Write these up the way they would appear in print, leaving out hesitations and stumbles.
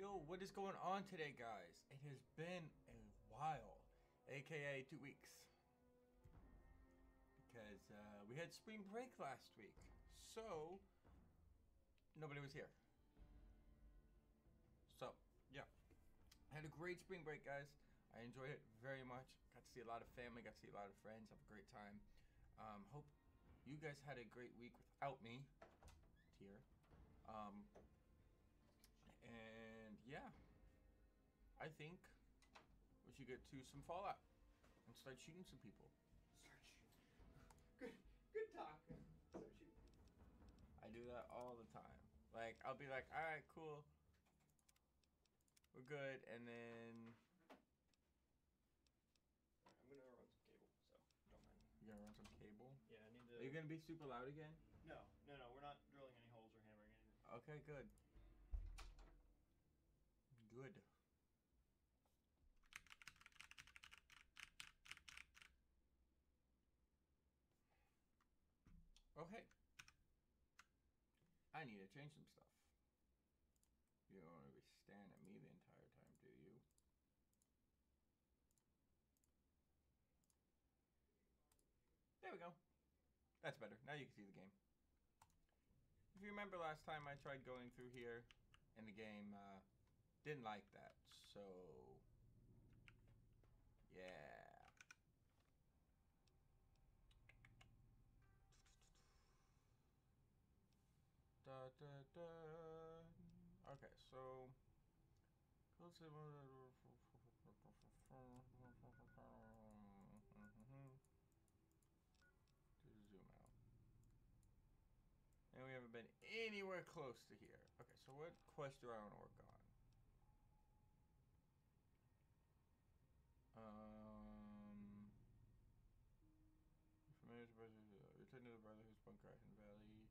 Yo, what is going on today, guys? It has been a while, aka 2 weeks, because we had spring break last week, so nobody was here. So, yeah, I had a great spring break, guys. I enjoyed it very much. Got to see a lot of family, got to see a lot of friends, have a great time. Hope you guys had a great week without me here. And yeah, I think we should get to some Fallout and start shooting some people. Start shooting. Good talk. Start shooting. I do that all the time. Like, I'll be like, all right, cool, we're good, and then I'm gonna run some cable, so don't mind. you gotta run some cable. Yeah, I need to. Are you gonna be super loud again? No, we're not drilling any holes or hammering anything. Okay, good. Good. Okay. I need to change some stuff. You don't want to be staring at me the entire time, do you? There we go. That's better. Now you can see the game. If you remember last time I tried going through here and the game didn't like that, so yeah. Da, da, da. Okay, so let's see. Zoom out. And we haven't been anywhere close to here. Okay, so what quest do I want to work on? Familiar to return to the Brotherhood's bunker in Valley.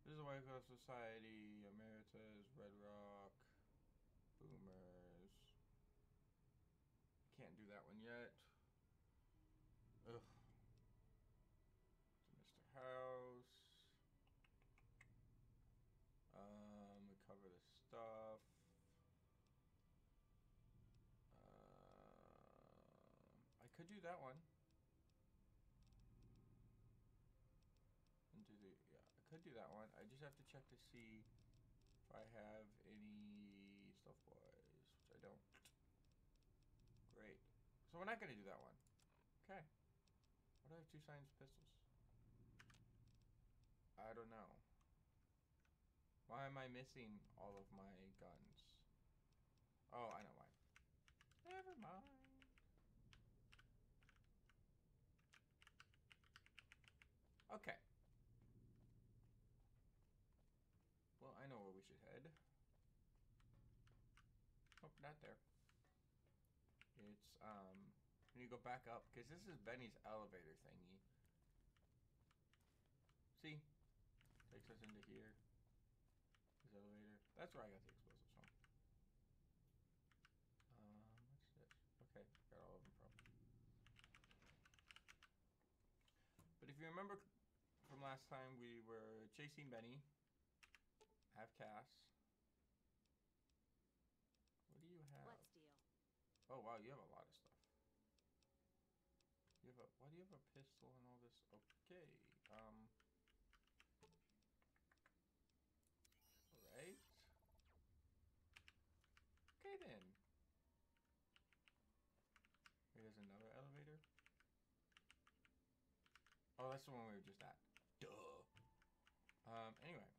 This is the White Coast Society, Emeritus, Red Rock, Boomers. Can't do that one yet. Ugh. To Mr. House. We cover this stuff. I could do that one. And do the, yeah, I could do that one. I just have to check to see if I have any stealth boys, which I don't. Great. So we're not gonna do that one. Okay. Why do I have 2 silenced pistols? I don't know. Why am I missing all of my guns? Oh, I know why. Never mind. Okay. Well, I know where we should head. Oh, not there. It's, we need to go back up, because this is Benny's elevator thingy. See? Takes us into here. His elevator. That's where I got the explosives from. What's this? Okay, got all of them from. But if you remember from last time, we were chasing Benny. Have Cass. What do you have? What deal? Oh wow, you have a lot of stuff. You have a, why do you have a pistol and all this? Okay. Alright. Okay then. There's another elevator. Oh, that's the one we were just at. Duh. Anyway.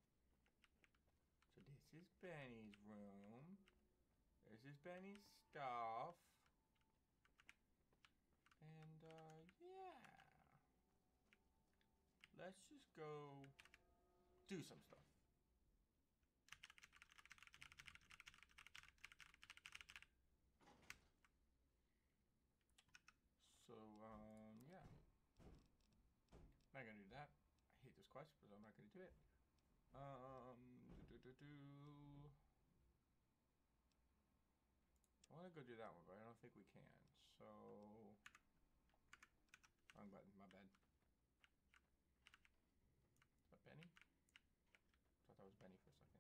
So this is Benny's room. This is Benny's stuff. And, yeah. Let's just go do some stuff. So, yeah. Not gonna do that. I hate this quest, but I'm not gonna do it. I want to go do that one, but I don't think we can. So, wrong button. My bad. Is that Benny? Thought that was Benny for a second.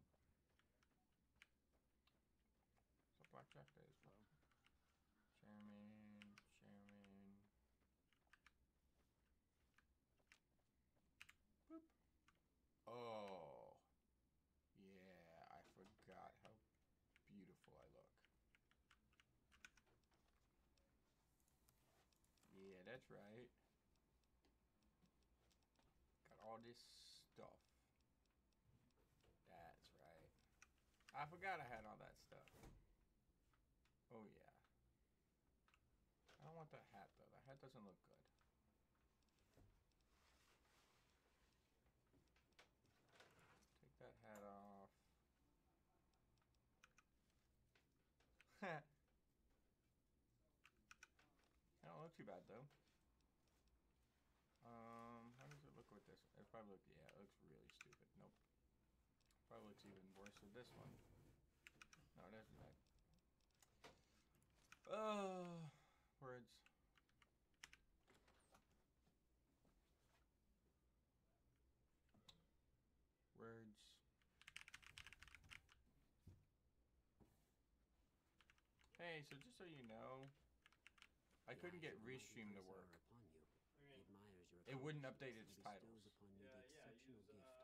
Objectives. Chairman. Boop. Oh. Yeah, I forgot how beautiful I look. Yeah, that's right. Got all this stuff. That's right. I forgot I had all that stuff. Oh yeah. I don't want that hat though. That hat doesn't look good. Take that hat off. I don't look too bad though. How does it look with this? It probably look, yeah, it looks really stupid. Nope. Probably looks even worse with this one. No, it isn't that. Words. Words. Hey, so just so you know, I couldn't get Restream to work. It wouldn't update its titles. Yeah, use, of his mark.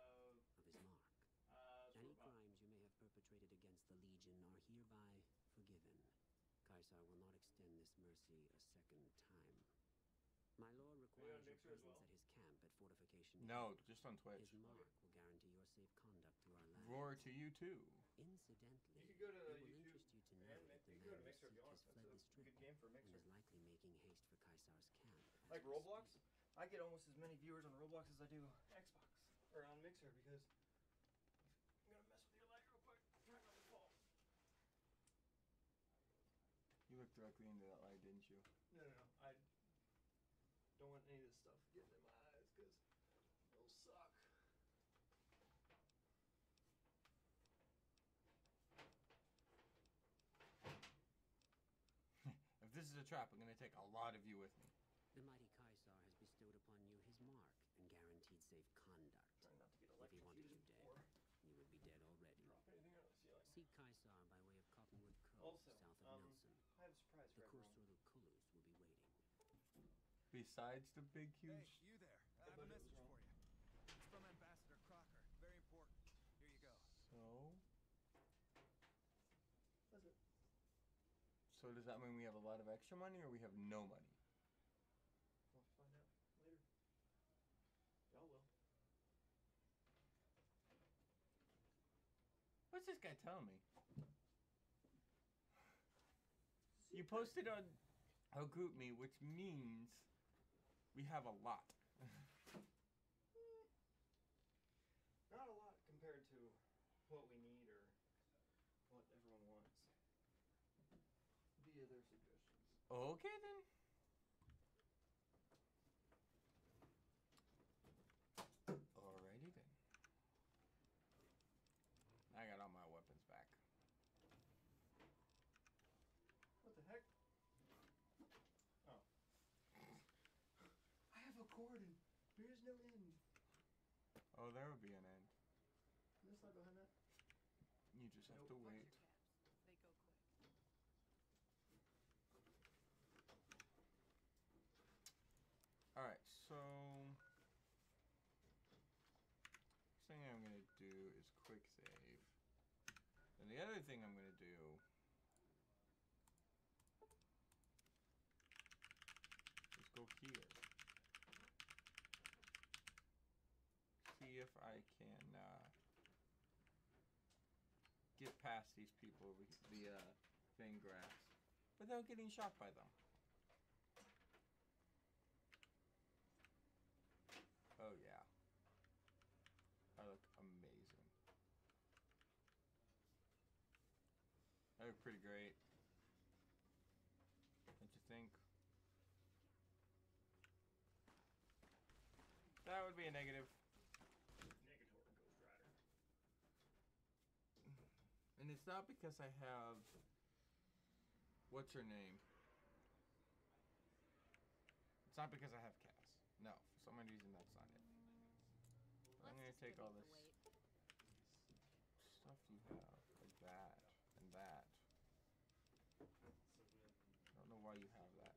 Any crimes you may have perpetrated against the Legion are hereby forgiven. Caesar will not extend this mercy a second time. My lord requires your presence at his camp at Fortification. No, just on Twitch. His mark will guarantee your safe conduct to our land. Roar to you too. Incidentally, you could go to it will YouTube interest you to know that the you can go to man Mixer if you want. has fled the That's a strip good game for and Mixer. is likely making haste for Caesar's camp. Like Roblox, I get almost as many viewers on Roblox as I do Xbox or on Mixer because I'm gonna mess with your light real quick. Try not to fall. You looked directly into that light, didn't you? No. I don't want any of this stuff getting in my eyes because it'll suck. If this is a trap, I'm gonna take a lot of you with me. The mighty Caesar has bestowed upon you his mark and guaranteed safe conduct. Trying not to get If he wanted you electrocuted dead, before. you would be dead already. Drop anything out of the ceiling. Seek Caesar by way of Cottonwood Cove, Also, south of Nelson. I have a surprise The for everyone. Kursor Kulus will be waiting. Besides the big, huge. Hey, you there. I have a message for you. It's from Ambassador Crocker. Very important. Here you go. That's it. So does that mean we have a lot of extra money or we have no money? We'll find out later. Y'all will. What's this guy telling me? You posted on a group me, which means we have a lot. Not a lot compared to what we need or what everyone wants. Via their suggestions. Okay then. Alrighty then. I got all my weapons back. What the heck? Oh. I have a cord and there's no end. Oh, there will be an end. Can this slide behind that? You just have Nope. to Watch your wait. caps. They go quick. Alright, so first thing I'm gonna do is quick save. And the other thing I'm gonna do is go here. See if I can get past these people with the Fang grass without getting shot by them. Oh yeah. I look amazing. I look pretty great. Don't you think? That would be a negative. Negator Ghost Rider. And it's not because I have... What's her name? It's not because I have Cass. No, for some reason that's not it. But I'm gonna take all this stuff you have, like that, and that. while you have that.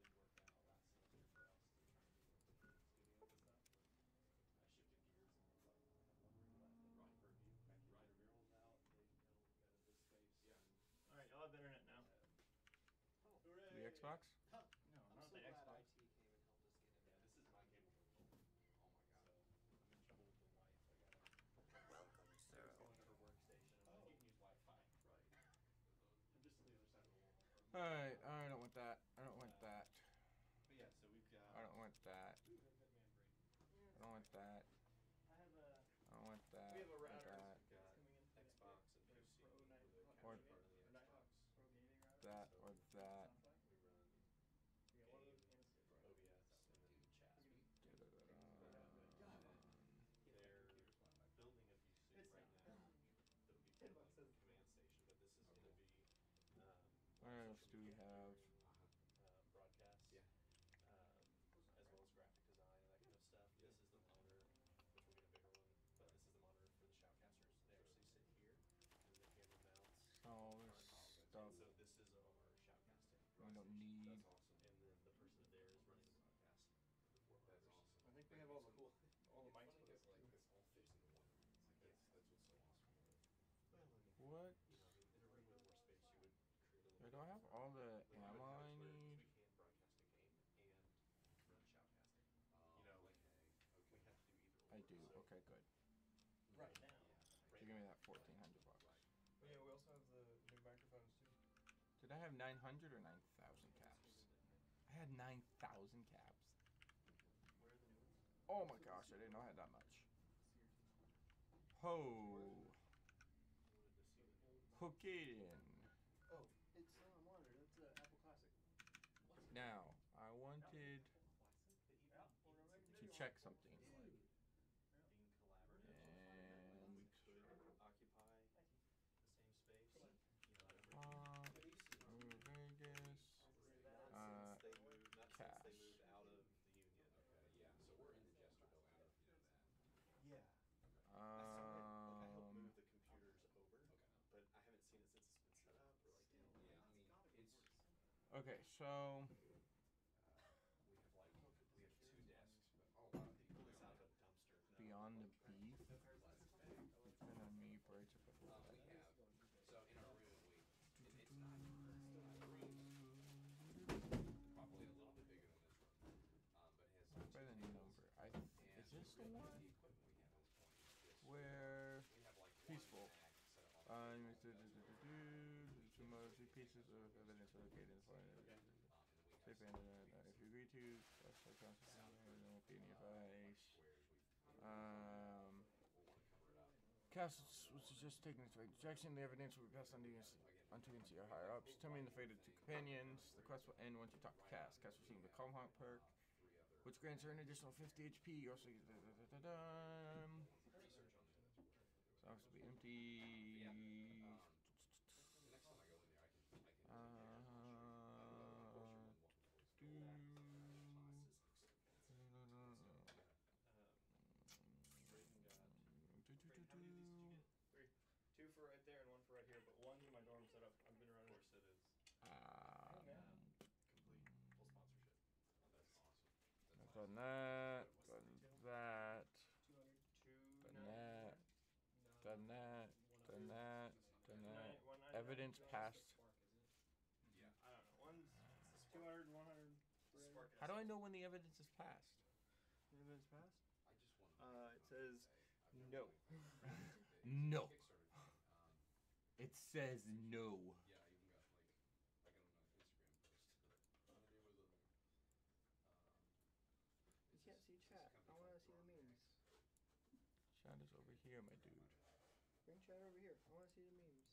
Alright, y'all have internet now. The Xbox? No, not the Xbox. IT came and helped us get internet. Yeah, this is my cable control. Oh my god. So I'm in trouble with the wife. I gotta go into her workstation. I'm like, you can use Wi-Fi. Right. I'm just on the other side of the wall. Alright, I don't want that. I don't want that. But yeah, so we've got. I don't want that. Ooh, that man brain. I don't want that. I have a. I don't want that. We have a router. That. We've got Coming in for Xbox and the PC. Pro with Night the Or- capture part of the Xbox. Pro gaming router. That or that. We run We got one of those and a stick. OBS and then chat. Da-da-da-da. They're building a PC It's right not. now that'll be put on the command station, but this is going to be What else do we have? broadcast, as well as graphic design and that kind of stuff. This is the monitor, which will get a bigger one, but this is the monitor for the shoutcasters. They actually sit here, and the camera mounts. All this stuff So this is our shoutcasting. we don't need. That's awesome. And then the person there is running the broadcast for the 4 That's monitors. awesome. I think we have all the cool, all the mics for It's this like too. this all fits into one. It's like that's what's so awesome. Well, I mean, What? you know, I mean, in a room with more space, you would create a little. I don't have all the Like, ammo I we need. can't broadcast a game and run shoutcasting. You know, like we have to do either. I or, do. so Okay, good. Right now. So give me that $1,400. But yeah, we also have the new microphones too. Did I have 900 or 9,000 caps? I had 9,000 caps. Where are the new ones? Oh my gosh, I didn't know I had that much. Ho! Hook it in. Oh, it's a monitor. That's an Apple Classic. Now, I wanted Yeah, we're gonna make a to video. check something. Being collaborative, And we could occupy the same space. You know, Vegas. not since they moved, cash. out of the union. Okay, yeah. So we're in the Chesterville area, you know that. Yeah. I helped move the computers over, but I haven't seen it since it's been set up. Or like, yeah, I mean, it's. Okay, so We have 2 desks, but a lot of people pull this out of a dumpster. Beyond the Beef. And then me breaks up We have, so in our room, it's not a room, probably a little bit bigger than this room, but it has by the number. Is this the one? The equipment we have at this point is just, Where we have like peaceful. one bag set up on the table. Two mostly pieces of evidence are located in front of it. If you agree to, that's the constitution, there won't be any advice. Cast was just taking this way. Jackson, the evidence will be passed on to your higher ups. Determining the fate of 2 companions. The quest will end once you talk to Cass. Cass receiving the Calm Hawk perk, which grants her an additional 50 HP. You also get so has to be empty. The next time I go in there, I can How many of these did you get? 3. 2 for right there and 1 for right here, but 1's in my dorm setup. I've been running. Of course it is. Complete full sponsorship. Oh, that's awesome. I've done that. Done that. 200. Done that. Done that. Done that. Done that. Evidence passed. Yeah. I don't know. One's 200 and 100. How do I know when the evidence is passed? The evidence passed? I just want to. It says no. No. It says no. Yeah, I even got like an Instagram post. You can't see chat. I want to see the memes. Chat is over here, my dude. Bring chat over here. I want to see the memes.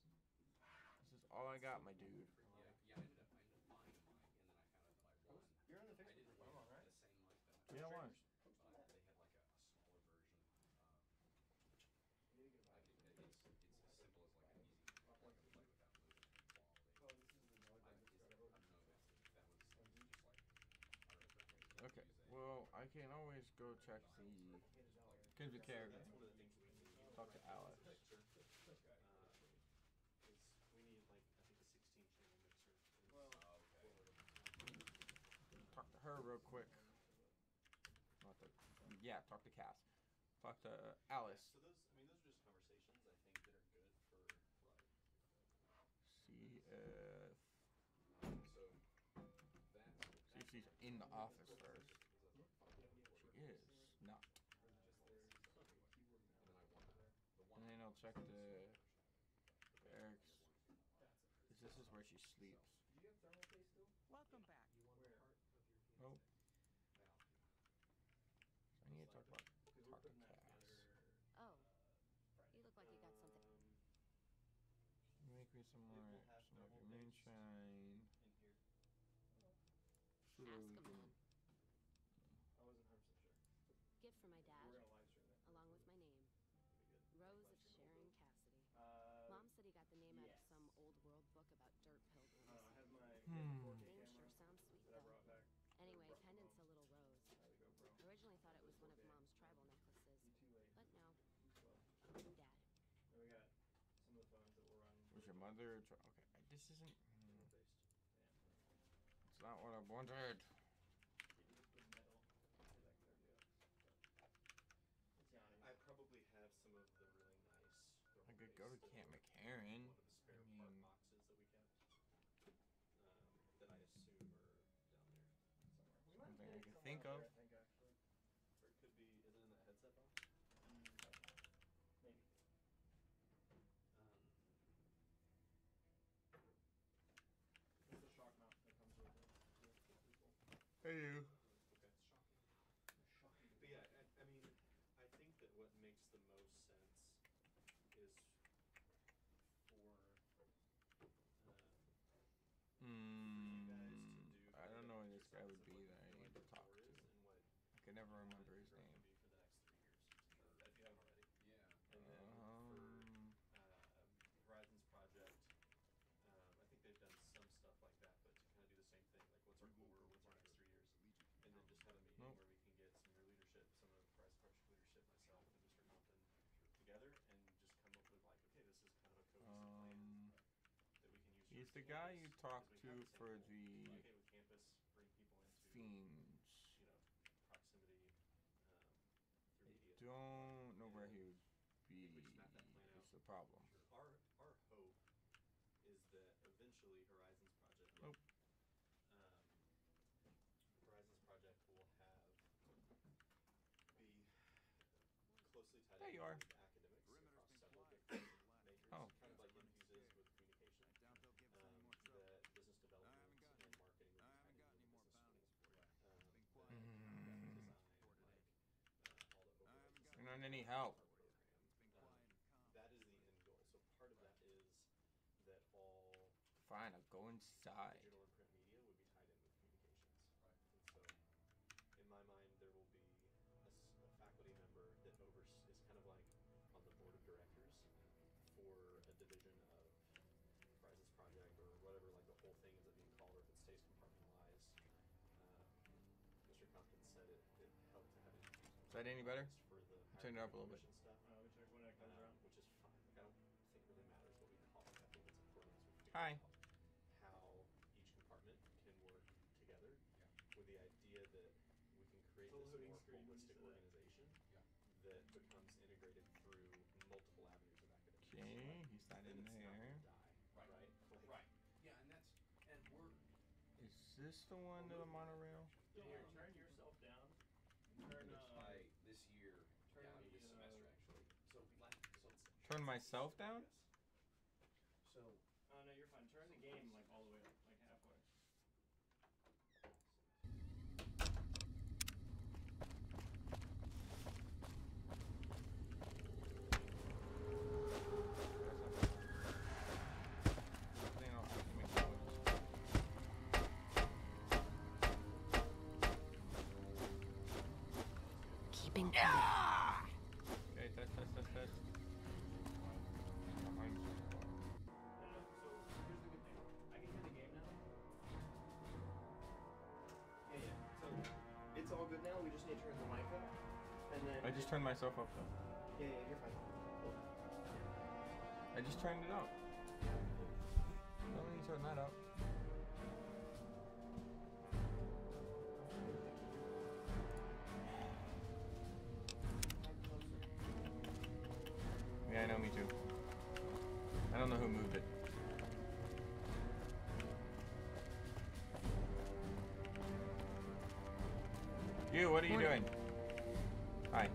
This is all I got, my dude. Yeah, I ended up buying a mic, and then I found out that I won. You're on the I Facebook didn't group. I'm on, right? the same mic that I Yeah, why? but they had like a smaller version. Like it's as simple as like an easy plug and play without losing any quality. Oh, this is the dog. I don't know that was just like I recommend Okay, well, I can always go check the Kendrick character. That's one of the things we need. Talk to Alex. Mixer. Is we need like I think a 16 channel mixer. Well, okay. her real quick. Not to, yeah, talk to Cass. Talk to Alice. Yeah, so those, I mean, those are just conversations I think that are good for like. See if. So that's. See if she's in the office first. She is not. And then I'll check the Eric's. This is where she sleeps. Do you have thermal paste still? Welcome back. Nope. So I need to talk to Cass. Oh, you look like you got something. Make me some more moonshine. In here. Ask him then. I wasn't 100% sure. Gift for my dad, We're gonna live stream it. along with my name. Rose of Sharon Cassidy. Mom said he got the name out of some old world book about dirt pilgrims. I have my Name sure sounds sweet that I though. brought back. Anyway, pendant's a little rose. Originally thought it was one of Mom's tribal necklaces, but no, Dad. And we got some of the phones that will run. Was your mother? Okay, this isn't. It's not what I wanted. I probably have some of the really nice. I could go to Camp McCarran. One of the spare part boxes that we kept. That I assume are down there somewhere. Something I can think of. I think actually. Or it could be. Is it in that headset box? Maybe. It's a shock mount that comes with it. Hey you. Okay. Shocking. But yeah, I mean, I think that what makes the most sense is for you guys to do. I don't know who this guy would be that I need to talk to. I can never remember his name. For the next 3 years, if you haven't already. Yeah. And then for Horizons Project, I think they've done some stuff like that, but to kind of do the same thing, like what's our core, what's our next 3 years, and then just have a meeting where we can get some of your leadership, some of the Horizons Project leadership, myself, and Mr. Compton together, and just come up with like, okay, this is kind of a cohesive plan that we can use. He's the guy you talked to for the okay with campus, bring people into Fiends. You know, proximity through media. Don't know where he would be. We just map that plan out. Is the problem. Our hope is that eventually Horizons Project Nope. Horizons Project will be closely tied There you are. with academics across several different majors, Oh. kind of like infuses with communication. That business development and marketing will be tied into the business schools. You're not any help. That is the end goal. So part of that is that all Fine, I'll go inside. digital and print media would be tied in with communications. Right. And so, in my mind, there will be a faculty member that is kind of like on the board of directors for a division of Horizons Project or whatever, like the whole thing ends up being called, or if it stays compartmentalized. Mr. Compton said it helped to have it. Is that any better? For the Turn it up a little bit. Stuff, We check when it comes around. which is fine. Like, I don't think it really matters what we call it. I think it's important as we figure Hi. out how each compartment can work together with the idea that we can create this more holistic organization that becomes integrated through multiple avenues of academics. Okay, he's not in Then it's not there. gonna die, right? Right. Yeah, and we're. Is this the one to the monorail? Here, turn yourself down. Turn By this year, turn this the, semester actually. So Turn myself down? So. no, you're fine. Turn the game like all the way up, like halfway. Keeping Okay, test. So here's the good thing. I can hear the game now. Yeah. So it's all good now. We just need to turn the mic up, and then. I just turned myself up though. Yeah, you're fine. I just turned it up. Don't need to turn that up. Yeah, I know, me too. I don't know who moved it. You, what are you doing? Hi.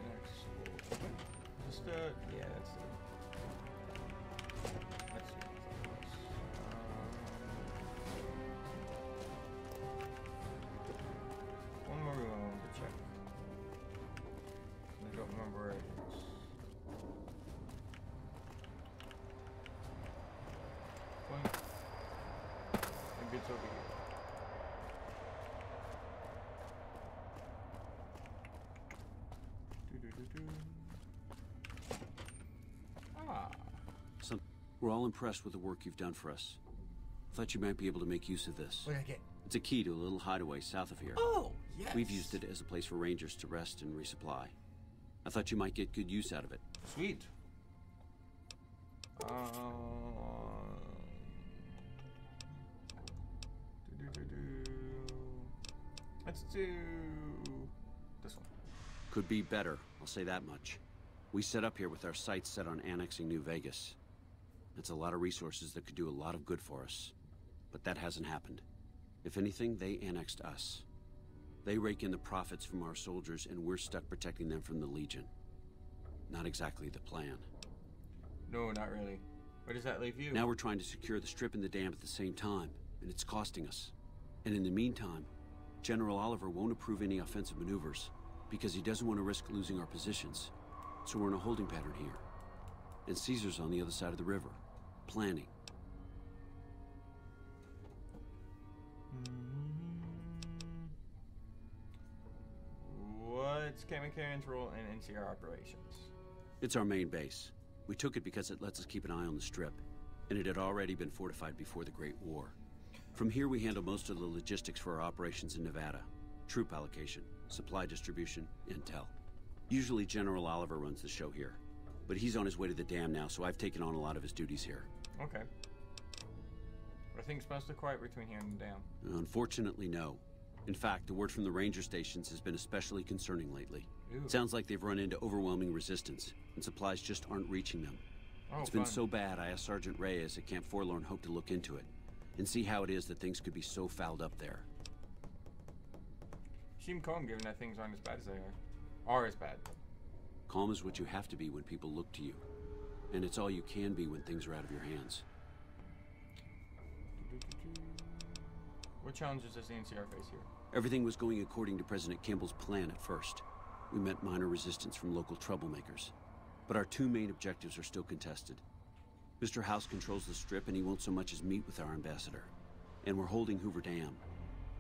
Next. Just, yeah, that's it. Let's see. One more room I wanted to check. I don't remember where it is. Maybe it's over here. Ah. We're all impressed with the work you've done for us. Thought you might be able to make use of this. What did I get? It's a key to a little hideaway south of here. Oh, yes. We've used it as a place for rangers to rest and resupply. I thought you might get good use out of it. Sweet. Let's do this one. Could be better, I'll say that much. We set up here with our sights set on annexing New Vegas. That's a lot of resources that could do a lot of good for us. But that hasn't happened. If anything, they annexed us. They rake in the profits from our soldiers, and we're stuck protecting them from the Legion. Not exactly the plan. No, not really. Where does that leave you? Now we're trying to secure the strip and the dam at the same time, and it's costing us. And in the meantime, General Oliver won't approve any offensive maneuvers, because he doesn't want to risk losing our positions. So we're in a holding pattern here. And Caesar's on the other side of the river, planning. What's Kamikaren's role in NCR operations? It's our main base. We took it because it lets us keep an eye on the strip, and it had already been fortified before the Great War. From here we handle most of the logistics for our operations in Nevada. Troop allocation, supply distribution, intel. Usually General Oliver runs the show here, but he's on his way to the dam now, so I've taken on a lot of his duties here. Okay. Are things mostly quiet between here and the dam? Unfortunately, no. In fact, the word from the ranger stations has been especially concerning lately. Ooh. Sounds like they've run into overwhelming resistance, and supplies just aren't reaching them. Oh, it's been so bad, I asked Sergeant Reyes at Camp Forlorn Hope to look into it, and see how it is that things could be so fouled up there. Seem calm given that things aren't as bad as they are. Are as bad. Calm is what you have to be when people look to you. And it's all you can be when things are out of your hands. What challenges does the NCR face here? Everything was going according to President Kimball's plan at first. We met minor resistance from local troublemakers. But our two main objectives are still contested. Mr. House controls the strip and he won't so much as meet with our ambassador. And we're holding Hoover Dam.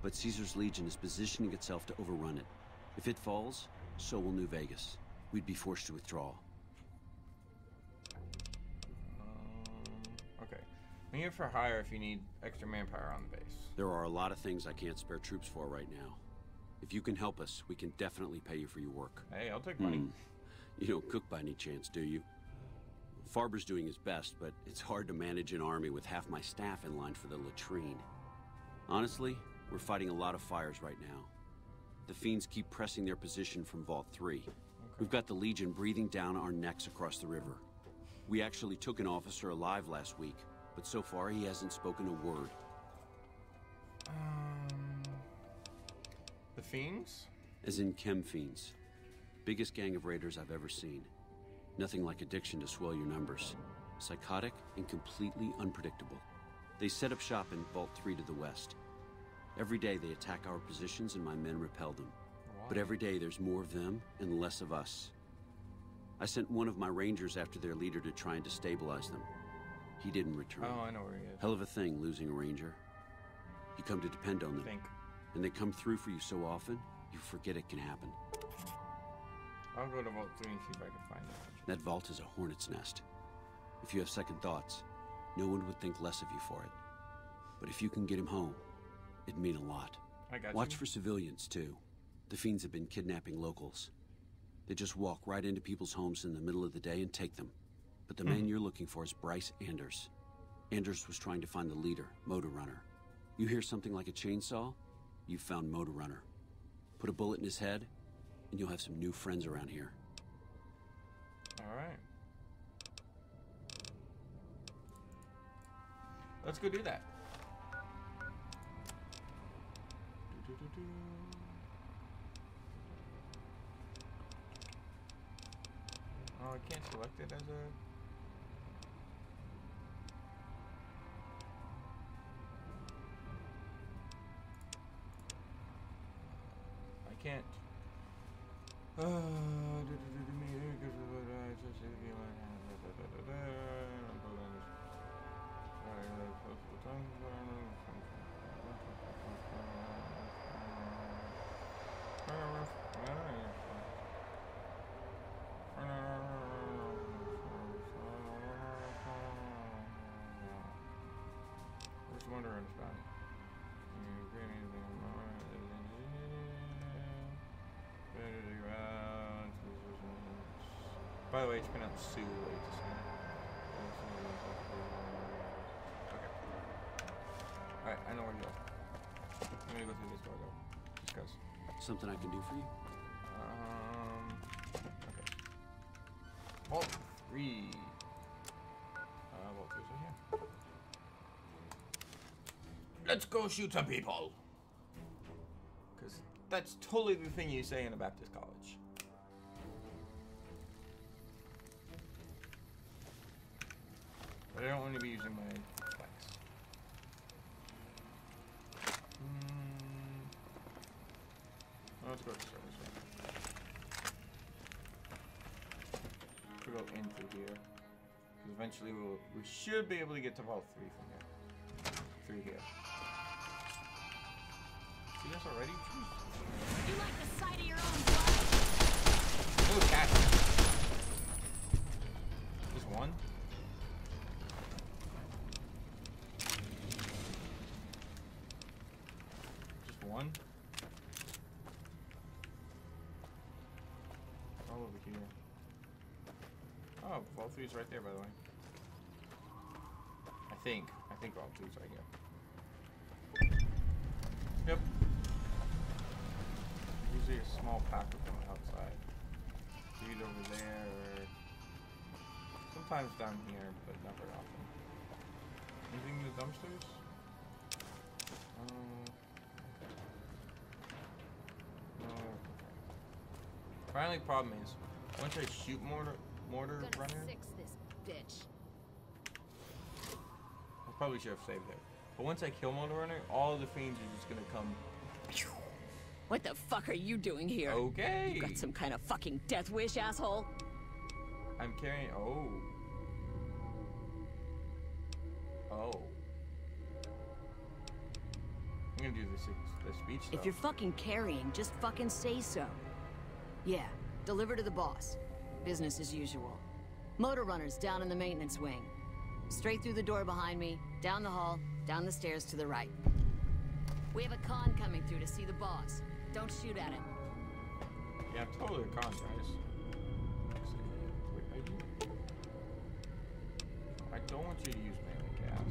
But Caesar's Legion is positioning itself to overrun it. If it falls, so will New Vegas. We'd be forced to withdraw. Okay. I'm here for hire if you need extra manpower on the base. There are a lot of things I can't spare troops for right now. If you can help us, we can definitely pay you for your work. Hey, I'll take money. You don't cook by any chance, do you? Farber's doing his best, but it's hard to manage an army with half my staff in line for the latrine. Honestly, we're fighting a lot of fires right now. The fiends keep pressing their position from Vault 3. Okay. We've got the Legion breathing down our necks across the river. We actually took an officer alive last week, but so far he hasn't spoken a word. The fiends? As in chem fiends. Biggest gang of raiders I've ever seen. Nothing like addiction to swell your numbers. Psychotic and completely unpredictable. They set up shop in Vault 3 to the west. Every day they attack our positions and my men repel them. Wow. But every day there's more of them and less of us. I sent one of my rangers after their leader to try and destabilize them. He didn't return. Oh, I know where he is. Hell of a thing, losing a ranger. You come to depend on them. And they come through for you so often, you forget it can happen. I'll go to Vault 3 and see if I can find that. That vault is a hornet's nest. If you have second thoughts, no one would think less of you for it. But if you can get him home, it'd mean a lot. I got Watch you. for civilians, too. The fiends have been kidnapping locals. They just walk right into people's homes in the middle of the day and take them. But the man you're looking for is Bryce Anders. Anders was trying to find the leader, Motor Runner. You hear something like a chainsaw? You've found Motor Runner. Put a bullet in his head, and you'll have some new friends around here. Alright. Let's go do that. Oh, I can't select it as a... I can't. Where's Wonder on his body? By the way, it's pronounced Sue. Okay. Alright, I know where to go. I'm gonna go through this door though. Just cause. Something I can do for you? Okay. Vault 3. Vault 3's right here. Let's go shoot some people! Because that's totally the thing you say in a Baptist college. But I don't want to be using my flex. Let's go to service room. We'll go in through here. Because eventually we should be able to get to Vault 3 from here. Through here. See this already? You like the sight of your own blood? Oh, cat. Just one? Just one? All over here. Oh, Vault 3 is right there, by the way. I think Vault 3 is right here. Yep. Usually a small packet from the outside. Either over there or sometimes down here, but not very often. Anything in the dumpsters? No. My only problem is once I shoot mortar runner. Fix this bitch. I probably should have saved it. But once I kill mortar runner, all the fiends are just gonna come. What the fuck are you doing here? Okay. You got some kind of fucking death wish, asshole? I'm carrying. Oh. I'm gonna do the speech stuff. If you're fucking carrying, just fucking say so. Yeah, deliver to the boss. Business as usual. Motor runners down in the maintenance wing. Straight through the door behind me, down the hall, down the stairs to the right. We have a con coming through to see the boss. Don't shoot at him. Yeah, I'm totally a con, guys. Wait, I don't want you to use melee gas.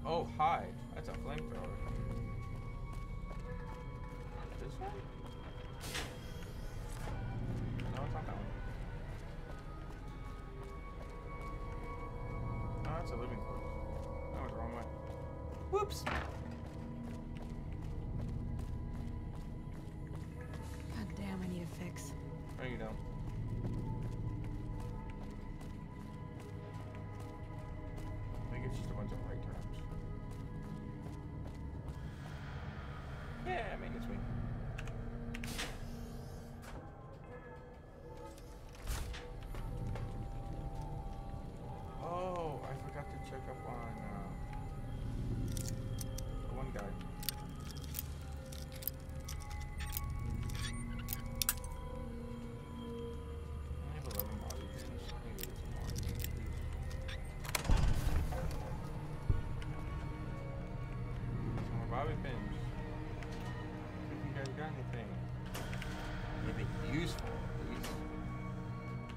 Oh, hi. That's a flamethrower. This one? No, it's not that one. Oh, that's a living corpse. That went the wrong way. Whoops! God damn, I need a fix. No, you don't. I think it's just a bunch of right turns. Yeah, I mean, it's me. Oh, I forgot to check up on the one guy. I have 11 body pins. I need to get some more. Some more bobby pins. See if you guys got anything. Anything useful, at least.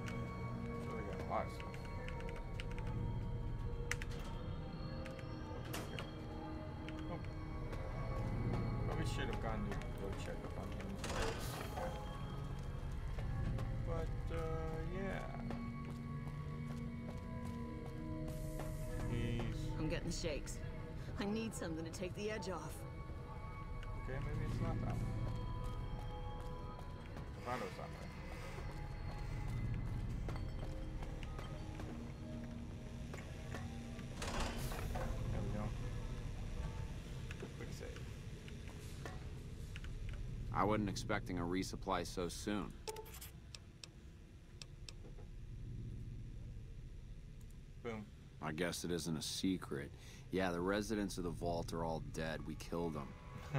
I'm sure they got a lot of stuff. I'm getting the shakes. I need something to take the edge off. Okay, maybe it's not that one. I thought it was that way. There we go. Quick save. I wasn't expecting a resupply so soon. Boom. I guess it isn't a secret. Yeah, the residents of the vault are all dead. We killed them.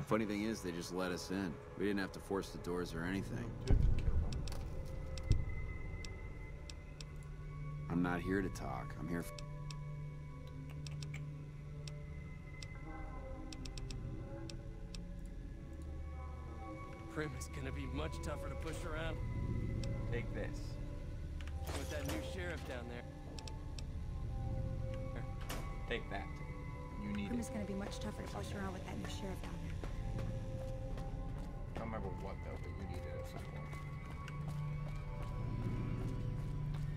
Funny thing is, they just let us in. We didn't have to force the doors or anything. I'm not here to talk. I'm here for... Prim is gonna be much tougher to push around. Take this. With that new sheriff down there. Take that. You need Prim it. is gonna be much tougher to push around with that new sheriff down there. I don't remember what though, but you need it at some point.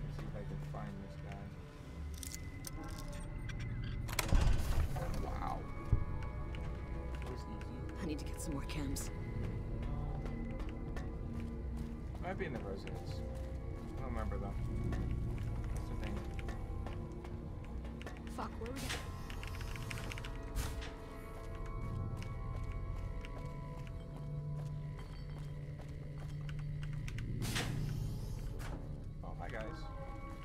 Let's see if I can find this guy. Wow. That was easy. I need to get some more chems. Might be in the residence. I don't remember though. What's the name? Fuck, where are we going? Oh, hi guys.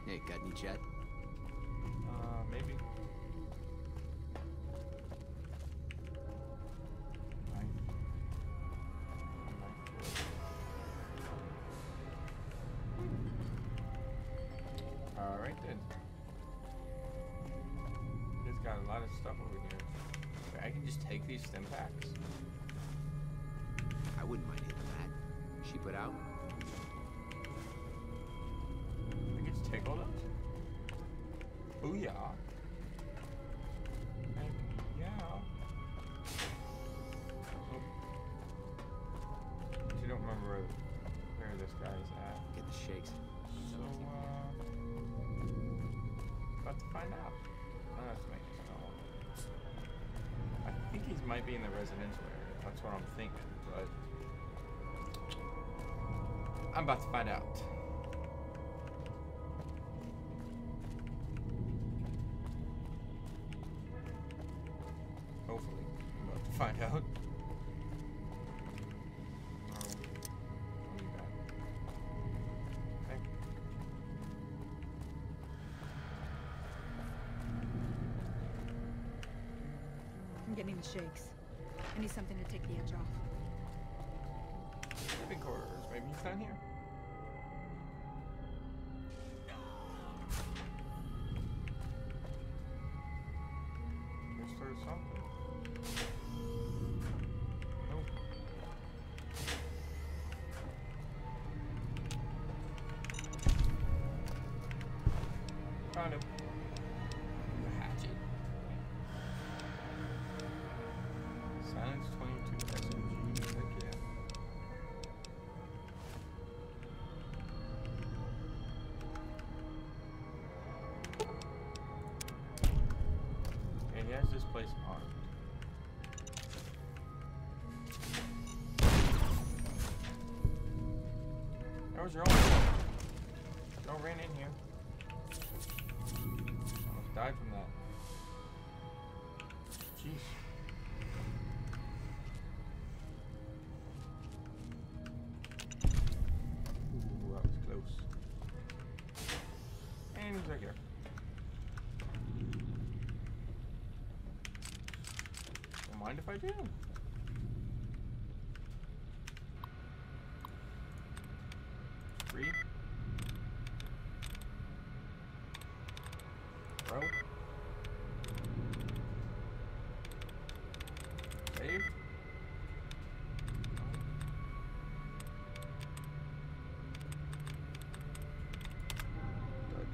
Hey, got any jet? Maybe. Alright then. It's got a lot of stuff over here. Wait, I can just take these stim packs? I wouldn't mind hitting that. Sheep it out. I can just take all those? Booyah. Heck yeah. Oh. I don't remember where this guy's at. Get the shakes. So, about to find out. Oh, that's making no. I think he might be in the residential area. That's what I'm thinking, but I'm about to find out. Hopefully, I'm about to find out. I'm getting the shakes. I need something to take the edge off. Living quarters. Maybe he's down here. Guess there's something. Nope. Found him. The hatchet. Silence 22 SMG. Heck yeah. Okay, he has this place armed. That was your own fault. Y'all ran in here. Almost died from that. Jeez. Ooh, that was close. And he's right here. Don't mind if I do. Free. Bro. Save. Good.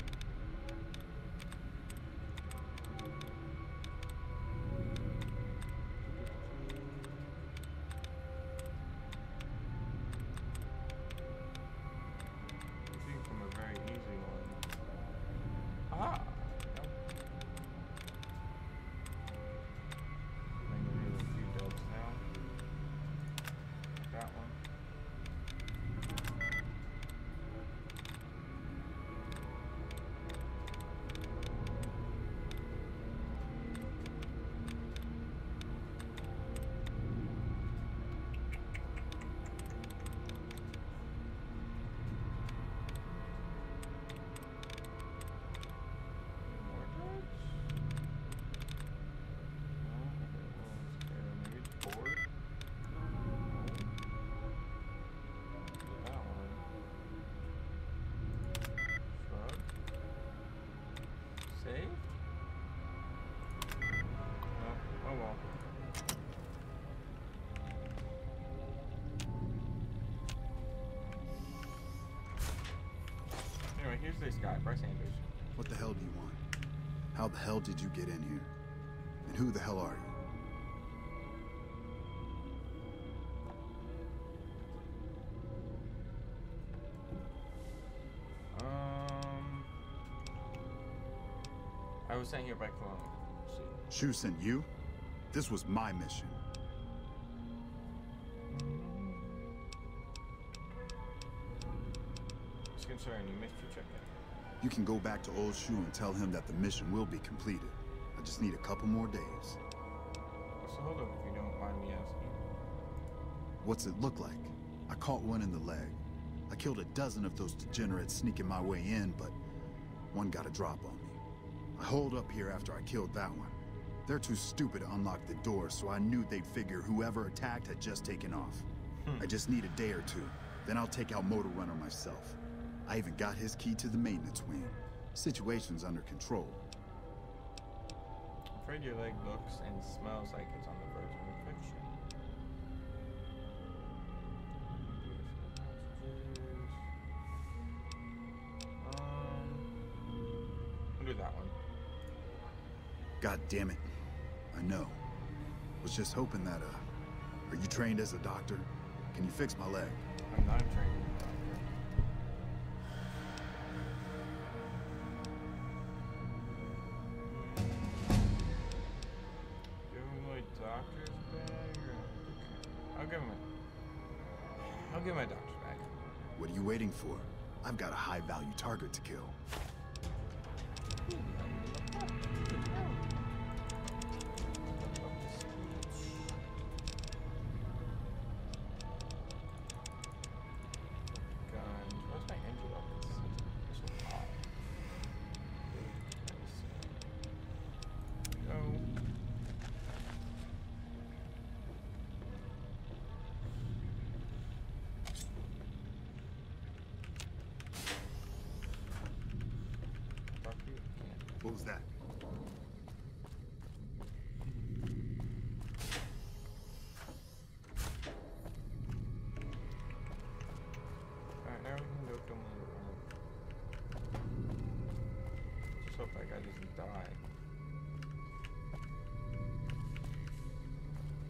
guy, Bryce Sanders. What the hell do you want? How the hell did you get in here? And who the hell are you? I was sent here by clone. Shu sent you? This was my mission. It's concerned you missed your check-in. You can go back to old Shu and tell him that the mission will be completed. I just need a couple more days. What's the holdup, if you don't mind me asking? What's it look like? I caught one in the leg. I killed a dozen of those degenerates sneaking my way in, but one got a drop on me. I holed up here after I killed that one. They're too stupid to unlock the door, so I knew they'd figure whoever attacked had just taken off. I just need a day or two, then I'll take out Motor Runner myself. I even got his key to the maintenance wing. Situation's under control. I'm afraid your leg looks and smells like it's on the verge of infection. We'll do that one. God damn it. I know. Was just hoping that, are you trained as a doctor? Can you fix my leg? I'm not trained as a doctor. Give him my doctor's bag, or... I'll give him my doctor's bag. What are you waiting for? I've got a high-value target to kill. What was that? Alright, now we can go kill Motor Runner. Just hope that guy doesn't die.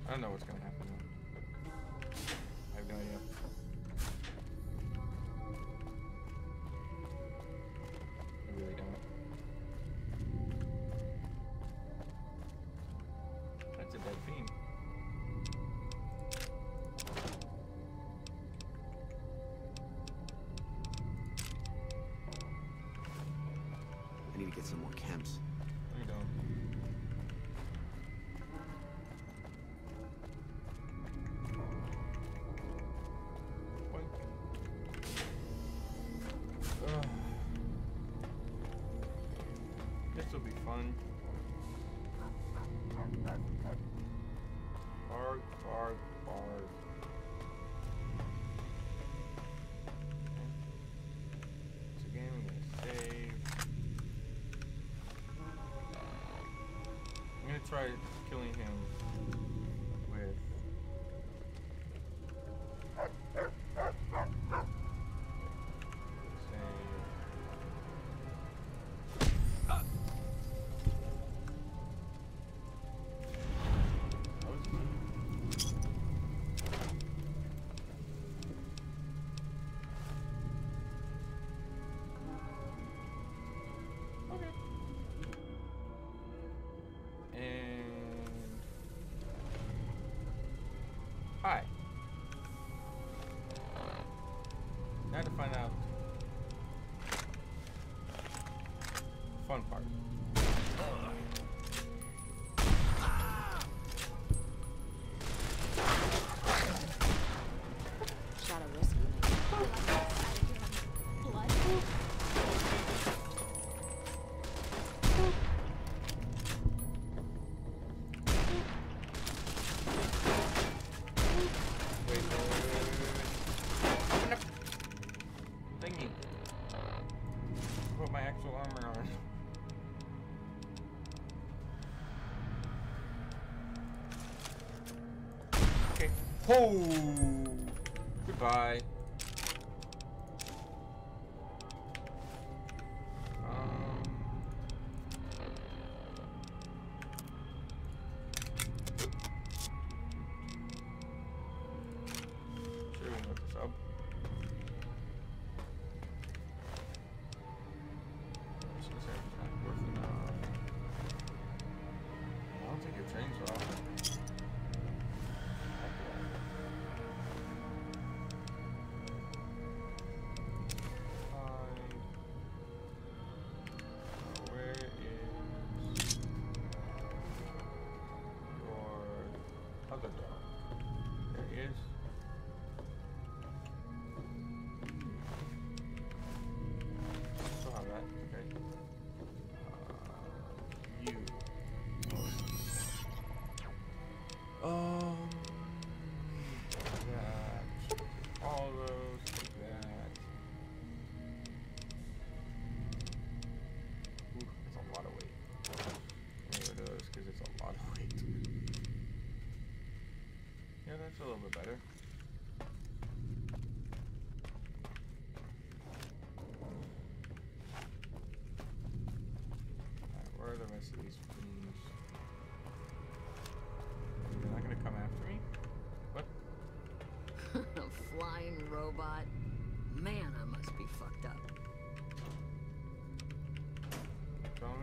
I don't know what's gonna happen though. I have no idea. I really don't. That's a dead fiend. I need to get some more chems. No, you don't. What? This will be fun. Bark, bark, bark. So again, we're gonna save. I'm gonna try killing him with hi. Now to find out the fun part. Shot of whiskey. Blood. Thingy. Put my actual armor on. Okay. Oh! Goodbye. a little bit better. Alright, where are the rest of these fiends? They're not gonna come after me? What? A flying robot? Man, I must be fucked up. Tell me.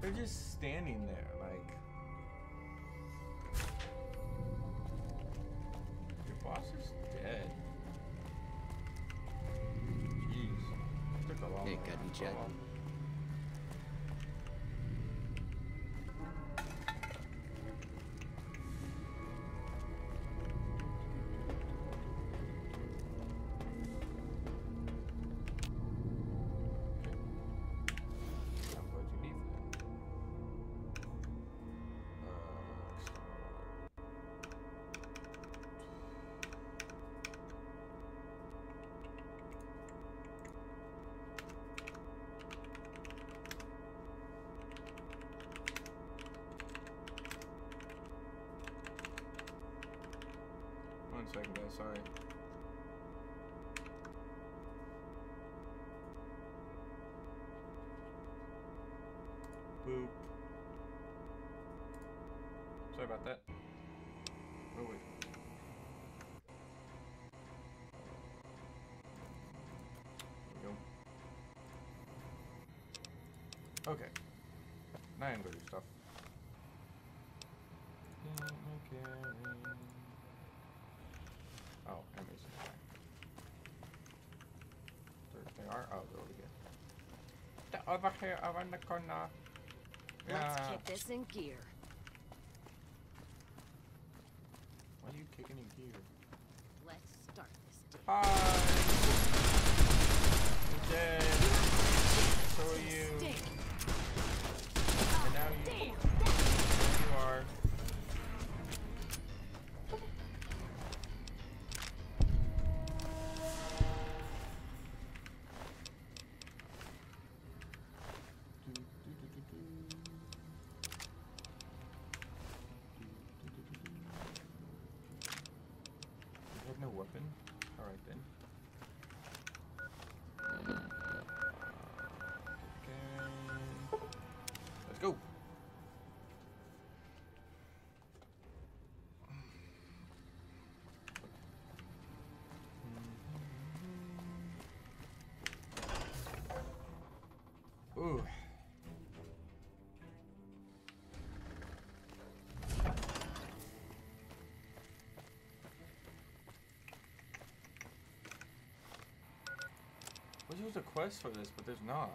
They're just standing there, like. Your boss is dead. Jeez. Took a long Hey, got any jet? One second, guys, sorry. Boop. Sorry about that. Oh, wait. There we go. Okay. Now I'm gonna do stuff. Oh, enemies. There they are. Oh, they're over here. They're over here, around the corner. Let's kick this in gear. Why are you kicking in gear? Let's start this. Hi! You're dead. So are you. And now you. There you are. You have no weapon? Alright then. Okay. Let's go! Ooh. Wish there was a quest for this, but there's not.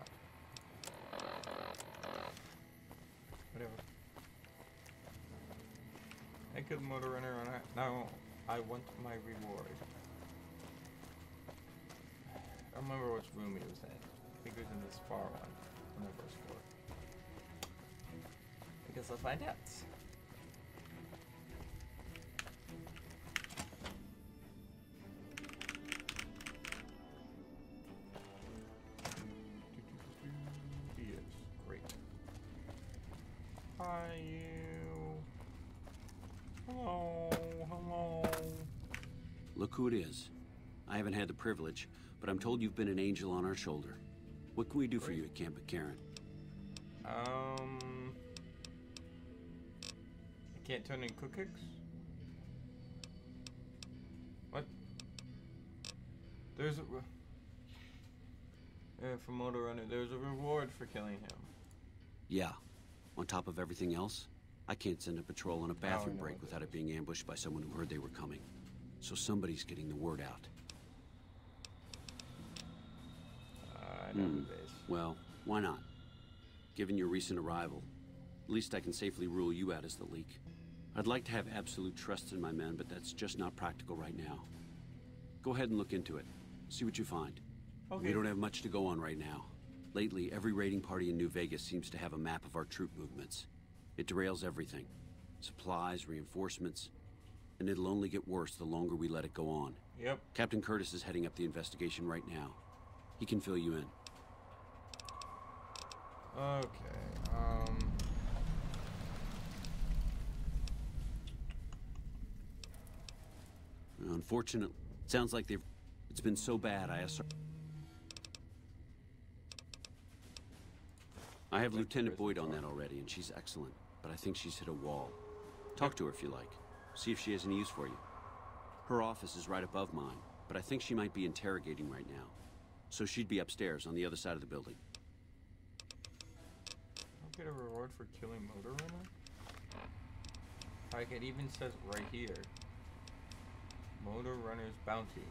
Whatever. I could motor runner on it. Now I want my reward. I don't remember which room he was in. I think it was in this far one on the first floor. I guess I'll find out. Yes, great. Hi, you. Hello, hello. Look who it is. I haven't had the privilege, but I'm told you've been an angel on our shoulder. What can we do for you at Camp McCarran? I can't turn in cookies? What? There's a... for Motor Runner, there's a reward for killing him. Yeah. On top of everything else, I can't send a patrol on a bathroom break without it being ambushed by someone who heard they were coming. So somebody's getting the word out. I know who it is. Well, why not? Given your recent arrival, at least I can safely rule you out as the leak. I'd like to have absolute trust in my men, but that's just not practical right now. Go ahead and look into it. See what you find. Okay. We don't have much to go on right now. Lately, every raiding party in New Vegas seems to have a map of our troop movements. It derails everything. Supplies, reinforcements, and it'll only get worse the longer we let it go on. Yep. Captain Curtis is heading up the investigation right now. He can fill you in. Okay, Unfortunately, sounds like they've... It's been so bad, I have Lieutenant Boyd on that already, and she's excellent. But I think she's hit a wall. Talk to her if you like. See if she has any use for you. Her office is right above mine, but I think she might be interrogating right now. So she'd be upstairs on the other side of the building. I'll get a reward for killing Motor Runner? Like, it even says right here. Motor Runner's Bounty.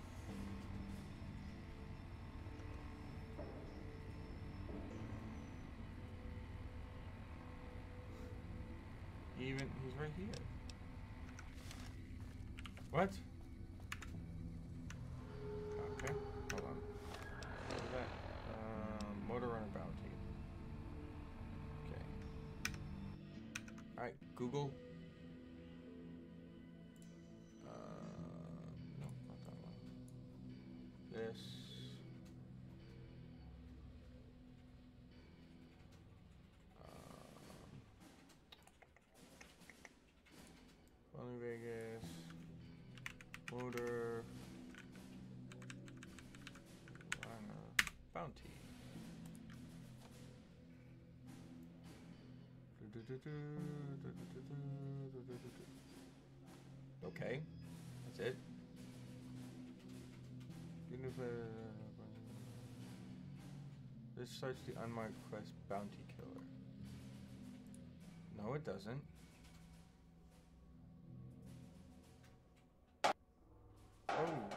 Even, he's right here. What? Okay, hold on. What is that? Motor Runner Bounty. Okay. Alright, Google. No, not that one. This. Only Vegas. Motor Runner Bounty. Okay, that's it. This starts the unmarked quest Bounty Killer. No, it doesn't. Oh.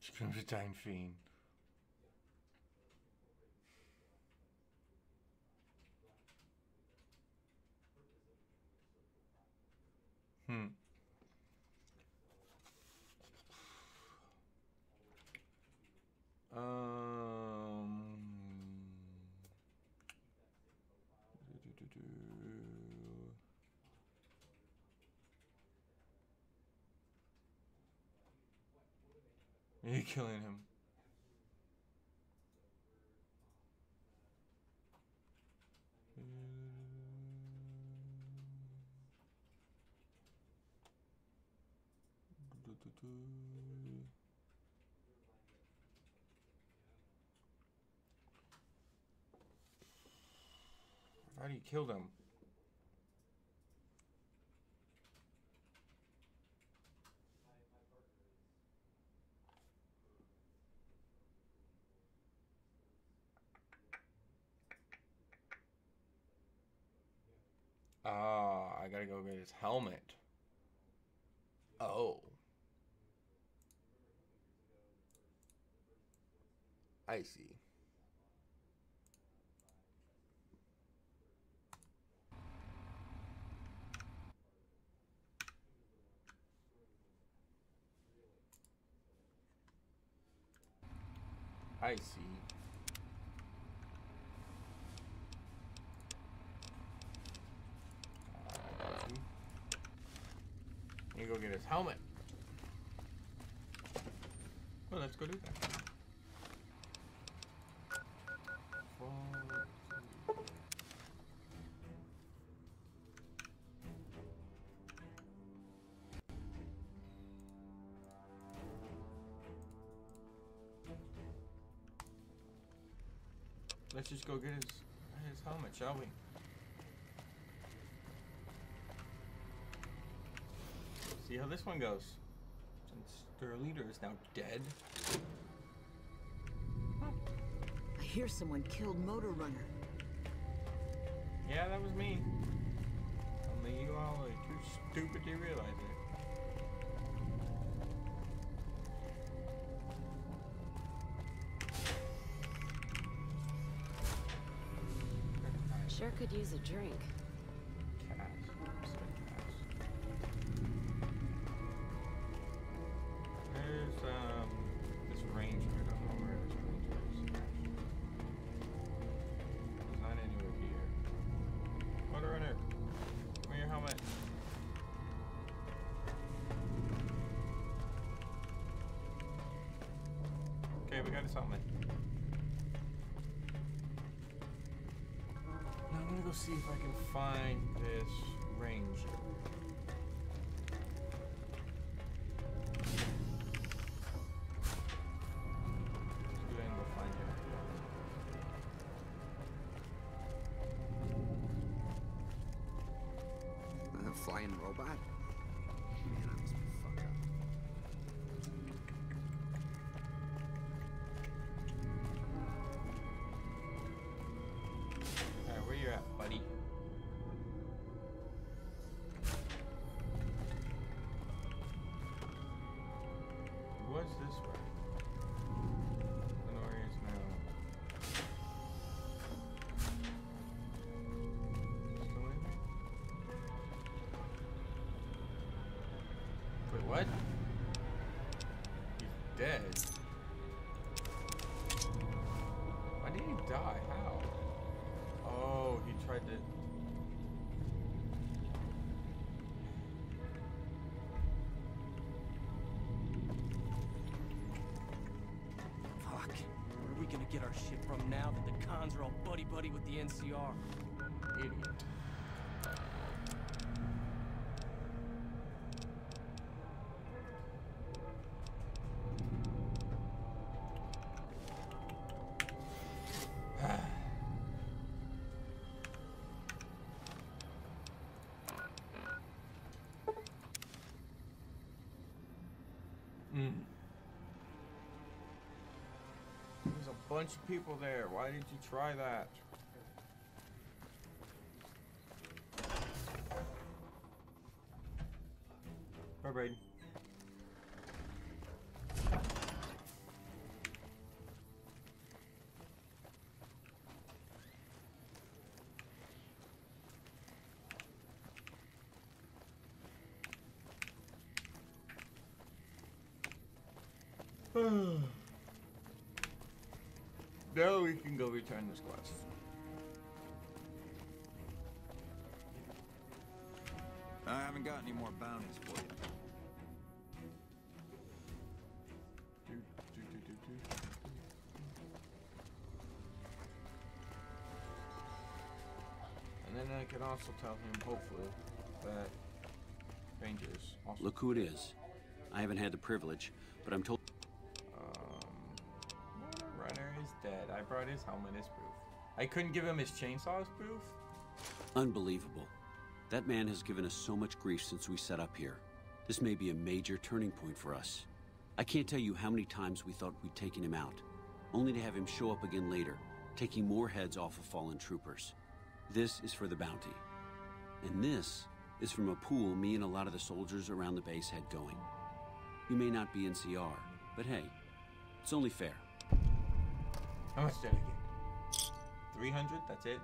Scrimshatine Fiend. Are you killing him? I've already killed him. Ah, I gotta go get his helmet. Oh. I see. I see. I got you. You go get his helmet. Well, let's go do that. Let's just go get his helmet, shall we? See how this one goes. Since their leader is now dead. I hear someone killed Motor Runner. Yeah, that was me. Only you all are too stupid to realize it. Sure could use a drink. There's this ranger. I don't know where this ranger is. It's not anywhere here. Motor Runner, give me your helmet. Okay, we got his helmet. Now I'm gonna go see if I can find this ranger. Flying robot? Man, I must be fucked up. Alright, where you at, buddy? What's this way? I don't know where he is now. Still in there? Wait, what? He's dead. Why did he die? How? Oh, he tried to... Fuck. Where are we gonna get our shit from now that the cons are all buddy-buddy with the NCR? Idiot. There's a bunch of people there. Why did you try that? Bye, Braden. Now we can go return this quest. I haven't got any more bounties for you. And then I can also tell him, hopefully, that Rangers also... Look who it is. I haven't had the privilege, but I'm told... Motor Runner is dead. I brought his helmet as proof. I couldn't give him his chainsaw as proof? Unbelievable. That man has given us so much grief since we set up here. This may be a major turning point for us. I can't tell you how many times we thought we'd taken him out, only to have him show up again later, taking more heads off of fallen troopers. This is for the bounty. And this is from a pool me and a lot of the soldiers around the base had going. You may not be NCR, but hey, it's only fair. How much did I get? 300? That's it?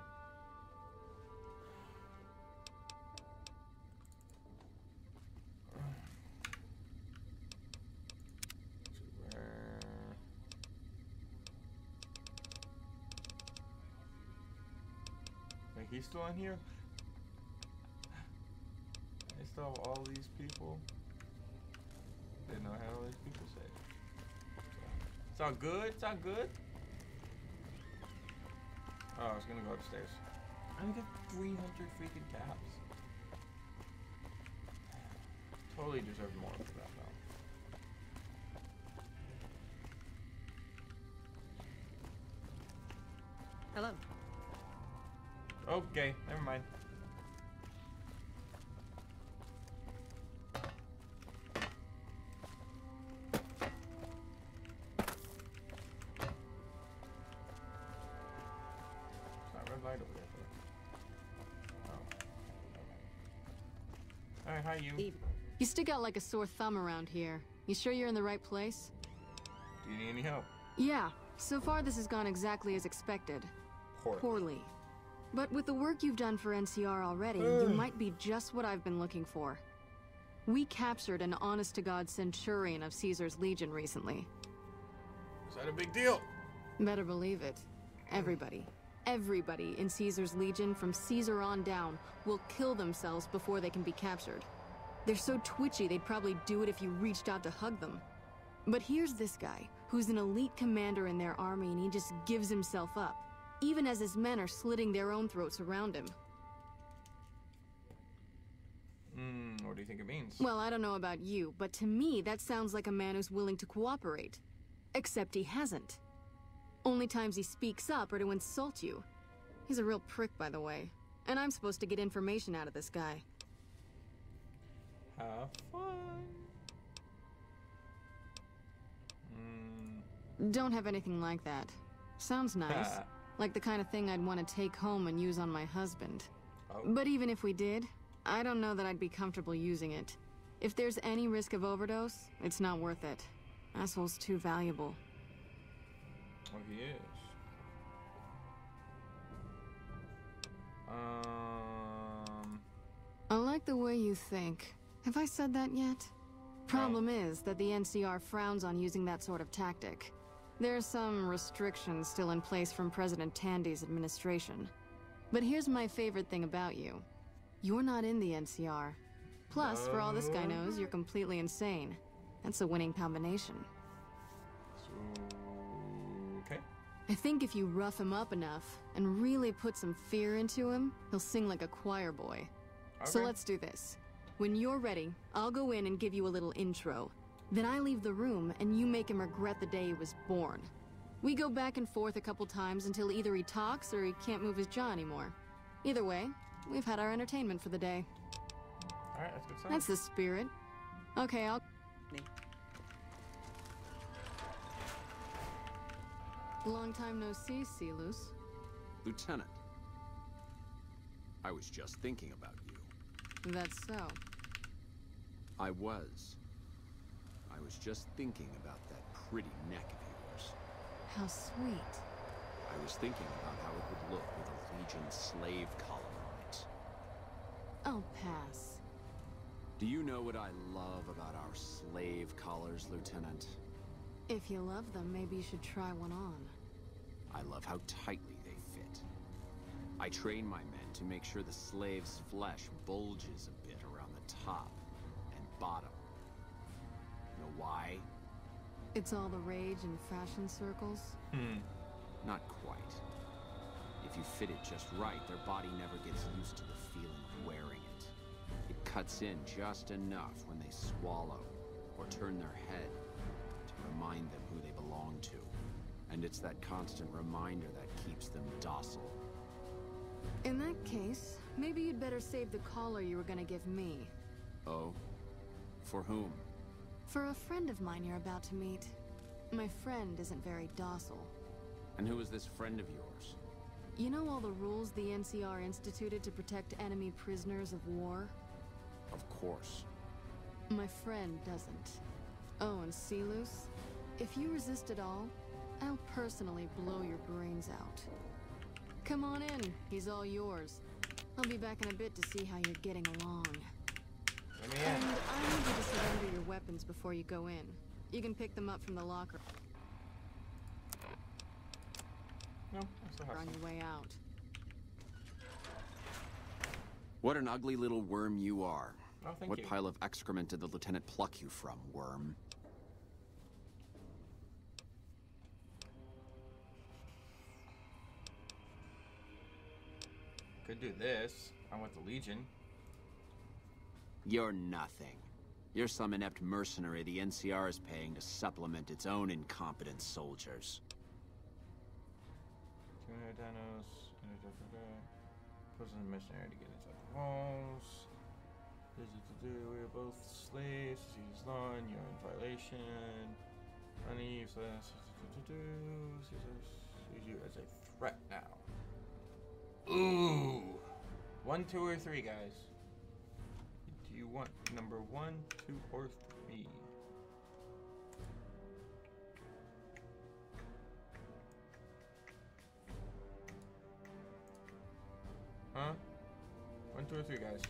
Wait, he's still in here? I still have all these people. Didn't know I had all these people saved. It's all good? It's all good? Oh, I was gonna go upstairs. I only got 300 freaking caps. Totally deserve more for that though. Hello. Okay, never mind. Alright, hi you. You stick out like a sore thumb around here. You sure you're in the right place? Do you need any help? Yeah. So far this has gone exactly as expected. Poorly. But with the work you've done for NCR already, you might be just what I've been looking for. We captured an honest-to-God centurion of Caesar's Legion recently. Is that a big deal? Better believe it. Everybody in Caesar's Legion, from Caesar on down, will kill themselves before they can be captured. They're so twitchy they'd probably do it if you reached out to hug them. But here's this guy, who's an elite commander in their army, and he just gives himself up, even as his men are slitting their own throats around him. What do you think it means? Well, I don't know about you, but to me that sounds like a man who's willing to cooperate. Except he hasn't. Only times he speaks up are to insult you. He's a real prick, by the way. And I'm supposed to get information out of this guy. Have fun. Don't have anything like that. Sounds nice. Like the kind of thing I'd want to take home and use on my husband. But even if we did, I don't know that I'd be comfortable using it. If there's any risk of overdose, it's not worth it. Asshole's too valuable. Oh, he is. I like the way you think. Have I said that yet? Problem is that the NCR frowns on using that sort of tactic. There are some restrictions still in place from President Tandy's administration. But here's my favorite thing about you. You're not in the NCR. Plus, for all this guy knows, you're completely insane. That's a winning combination. Okay. I think if you rough him up enough and really put some fear into him, he'll sing like a choir boy. Okay. So let's do this. When you're ready, I'll go in and give you a little intro. Then I leave the room and you make him regret the day he was born. We go back and forth a couple times until either he talks or he can't move his jaw anymore. Either way, we've had our entertainment for the day. Alright, that's good stuff. That's the spirit. Okay, I'll... Long time no see, Celus. Lieutenant. I was just thinking about you. That's so. I was just thinking about that pretty neck of yours. How sweet. I was thinking about how it would look with a Legion slave collar on it. I'll pass. Do you know what I love about our slave collars, Lieutenant? If you love them, maybe you should try one on. I love how tightly they fit. I train my men to make sure the slave's flesh bulges a bit around the top and bottom. Know why? It's all the rage in fashion circles? Not quite. If you fit it just right, their body never gets used to the feeling of wearing it. It cuts in just enough when they swallow or turn their head to remind them who they belong to. And it's that constant reminder that keeps them docile. In that case, maybe you'd better save the collar you were gonna give me. Oh? For whom? For a friend of mine you're about to meet. My friend isn't very docile. And who is this friend of yours? You know all the rules the NCR instituted to protect enemy prisoners of war? Of course. My friend doesn't. Oh, and Celus, if you resist at all, I'll personally blow your brains out. Come on in, he's all yours. I'll be back in a bit to see how you're getting along. And I need you to surrender your weapons before you go in. You can pick them up from the locker. No, I still have on your way out. What an ugly little worm you are. Oh, thank what you. Pile of excrement did the lieutenant pluck you from, worm? Could do this. I'm with the Legion. You're nothing. You're some inept mercenary the NCR is paying to supplement its own incompetent soldiers. Prison missionary to get inside the walls. We are both slaves. He's law and you're in violation. Honey, sees you as a threat now. Ooh. 1, 2, or 3, guys. Do you you want? Number 1, 2, or 3? Huh? 1, 2, or 3, guys.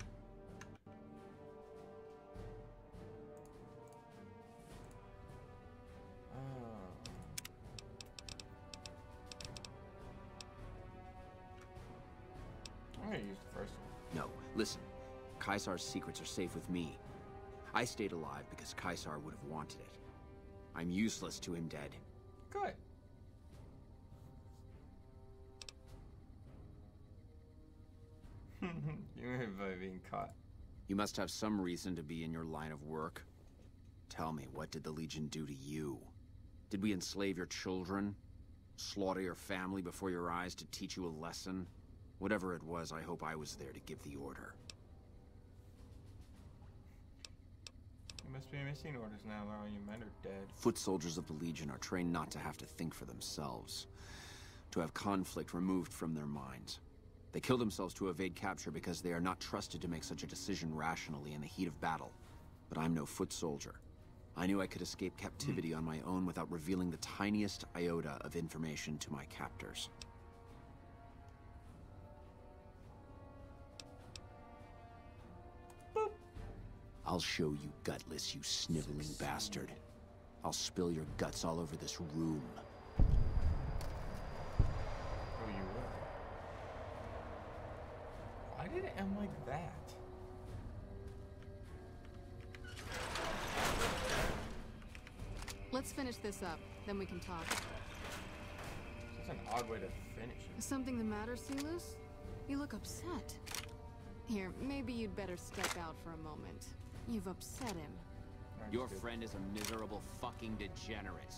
I'm gonna use the first one. No, listen. Caesar's secrets are safe with me. I stayed alive because Caesar would have wanted it. I'm useless to him dead. Good. You're being caught. You must have some reason to be in your line of work. Tell me, what did the Legion do to you? Did we enslave your children? Slaughter your family before your eyes to teach you a lesson? Whatever it was, I hope I was there to give the order. You must be missing orders now, all your men are dead. Foot soldiers of the Legion are trained not to have to think for themselves, to have conflict removed from their minds. They kill themselves to evade capture because they are not trusted to make such a decision rationally in the heat of battle. But I'm no foot soldier. I knew I could escape captivity on my own without revealing the tiniest iota of information to my captors. Boop. I'll show you gutless, you sniveling bastard. I'll spill your guts all over this room. Oh, you will. Why did it end like that? Let's finish this up, then we can talk. That's an odd way to finish it. Is something the matter, Silus? You look upset. Here, maybe you'd better step out for a moment. You've upset him. Your friend is a miserable fucking degenerate.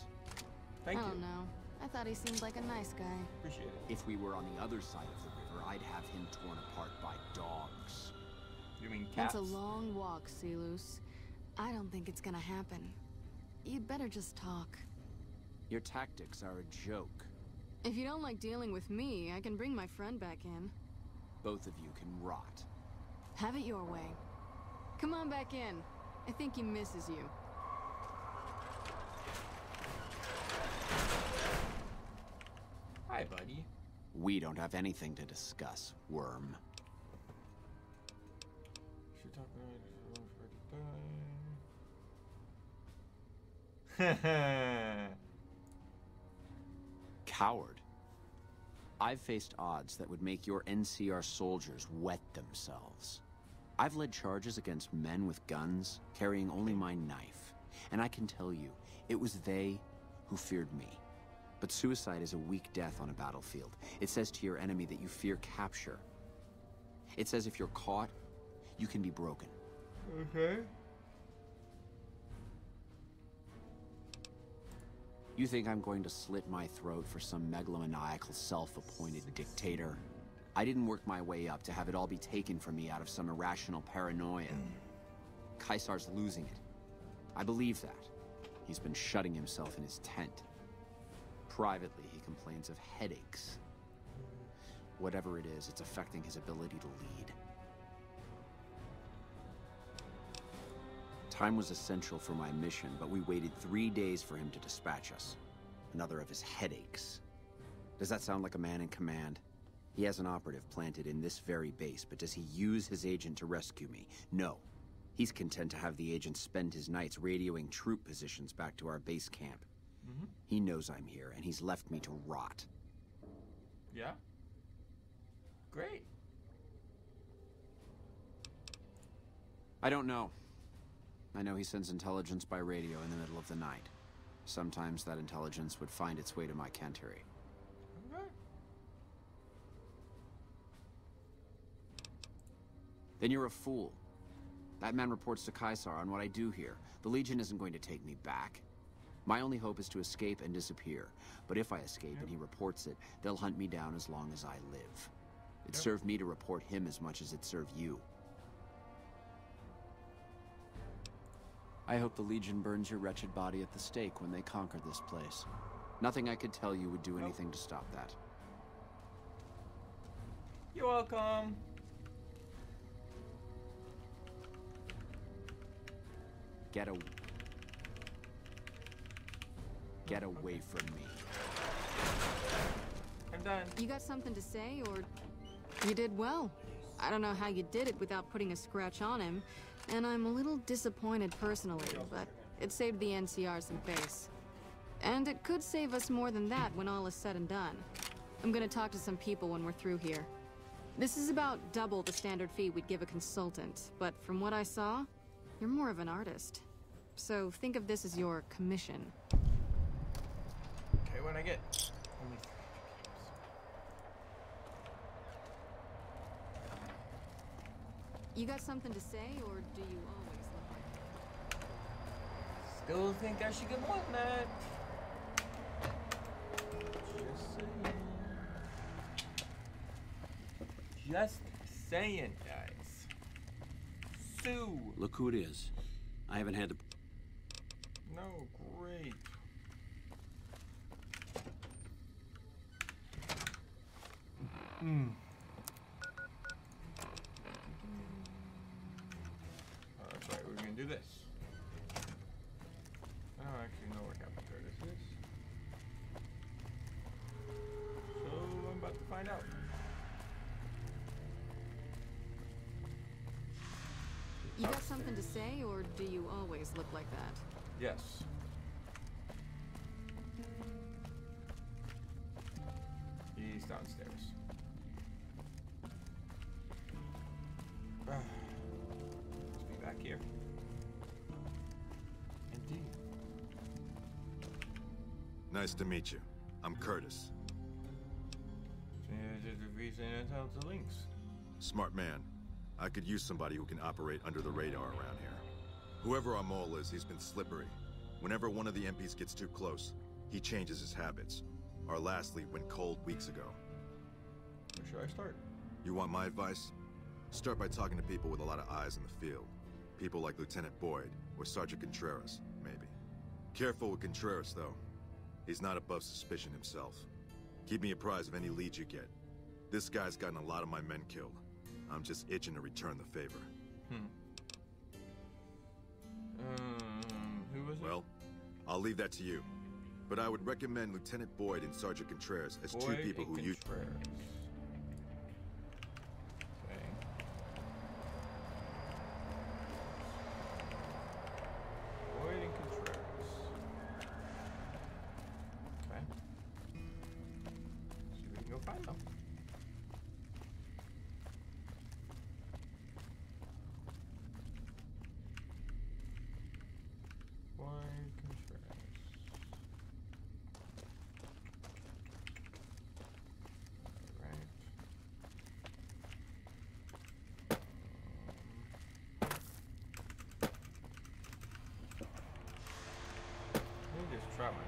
Thank you. Oh no. I thought he seemed like a nice guy. Appreciate it. If we were on the other side of the river, I'd have him torn apart by dogs. You mean cats? It's a long walk, Silus. I don't think it's gonna happen. You'd better just talk. Your tactics are a joke. If you don't like dealing with me, I can bring my friend back in. Both of you can rot. Have it your way. Come on back in. I think he misses you. Hi, buddy. We don't have anything to discuss, worm. Should talk about Coward. I've faced odds that would make your NCR soldiers wet themselves. I've led charges against men with guns, carrying only my knife. And I can tell you, it was they who feared me. But suicide is a weak death on a battlefield. It says to your enemy that you fear capture. It says if you're caught, you can be broken. Okay. You think I'm going to slit my throat for some megalomaniacal self-appointed dictator? I didn't work my way up to have it all be taken from me out of some irrational paranoia. Caesar's losing it. I believe that. He's been shutting himself in his tent. Privately, he complains of headaches. Whatever it is, it's affecting his ability to lead. Time was essential for my mission, but we waited 3 days for him to dispatch us. Another of his headaches. Does that sound like a man in command? He has an operative planted in this very base, but does he use his agent to rescue me? No. He's content to have the agent spend his nights radioing troop positions back to our base camp. He knows I'm here, and he's left me to rot. Yeah? Great. I don't know. I know he sends intelligence by radio in the middle of the night. Sometimes that intelligence would find its way to my cantery. Okay. Then you're a fool. That man reports to Caesar on what I do here. The Legion isn't going to take me back. My only hope is to escape and disappear. But if I escape and he reports it, they'll hunt me down as long as I live. It served me to report him as much as it served you. I hope the Legion burns your wretched body at the stake when they conquer this place. Nothing I could tell you would do anything to stop that. You're welcome. Get away from me. I'm done. You got something to say, or... You did well. I don't know how you did it without putting a scratch on him, and I'm a little disappointed personally, but it saved the NCR some face. And it could save us more than that when all is said and done. I'm gonna talk to some people when we're through here. This is about double the standard fee we'd give a consultant, but from what I saw, you're more of an artist. So think of this as your commission. Okay, when I get only 3 You got something to say, or do you always look like that? Still think I should get more than that. Just saying, guys. Sue. Look who it is. I haven't had the... No, great. That's right, we're gonna do this. I don't actually know what Captain Curtis is. So I'm about to find out. You got something to say, or do you always look like that? Yes. He's downstairs. Must be back here. Indeed. Nice to meet you. I'm Curtis. To links. Smart man. I could use somebody who can operate under the radar around here. Whoever our mole is, he's been slippery. Whenever one of the MPs gets too close, he changes his habits. Our last lead went cold weeks ago. Where should I start? You want my advice? Start by talking to people with a lot of eyes in the field. People like Lieutenant Boyd or Sergeant Contreras, maybe. Careful with Contreras, though. He's not above suspicion himself. Keep me apprised of any leads you get. This guy's gotten a lot of my men killed. I'm just itching to return the favor. Who was it? Well, I'll leave that to you. But I would recommend Lieutenant Boyd and Sergeant Contreras as two people who you... Boyd and Contreras. Okay. See if we can go find them. Boyd, Contreras. Alright. Let me just try myself.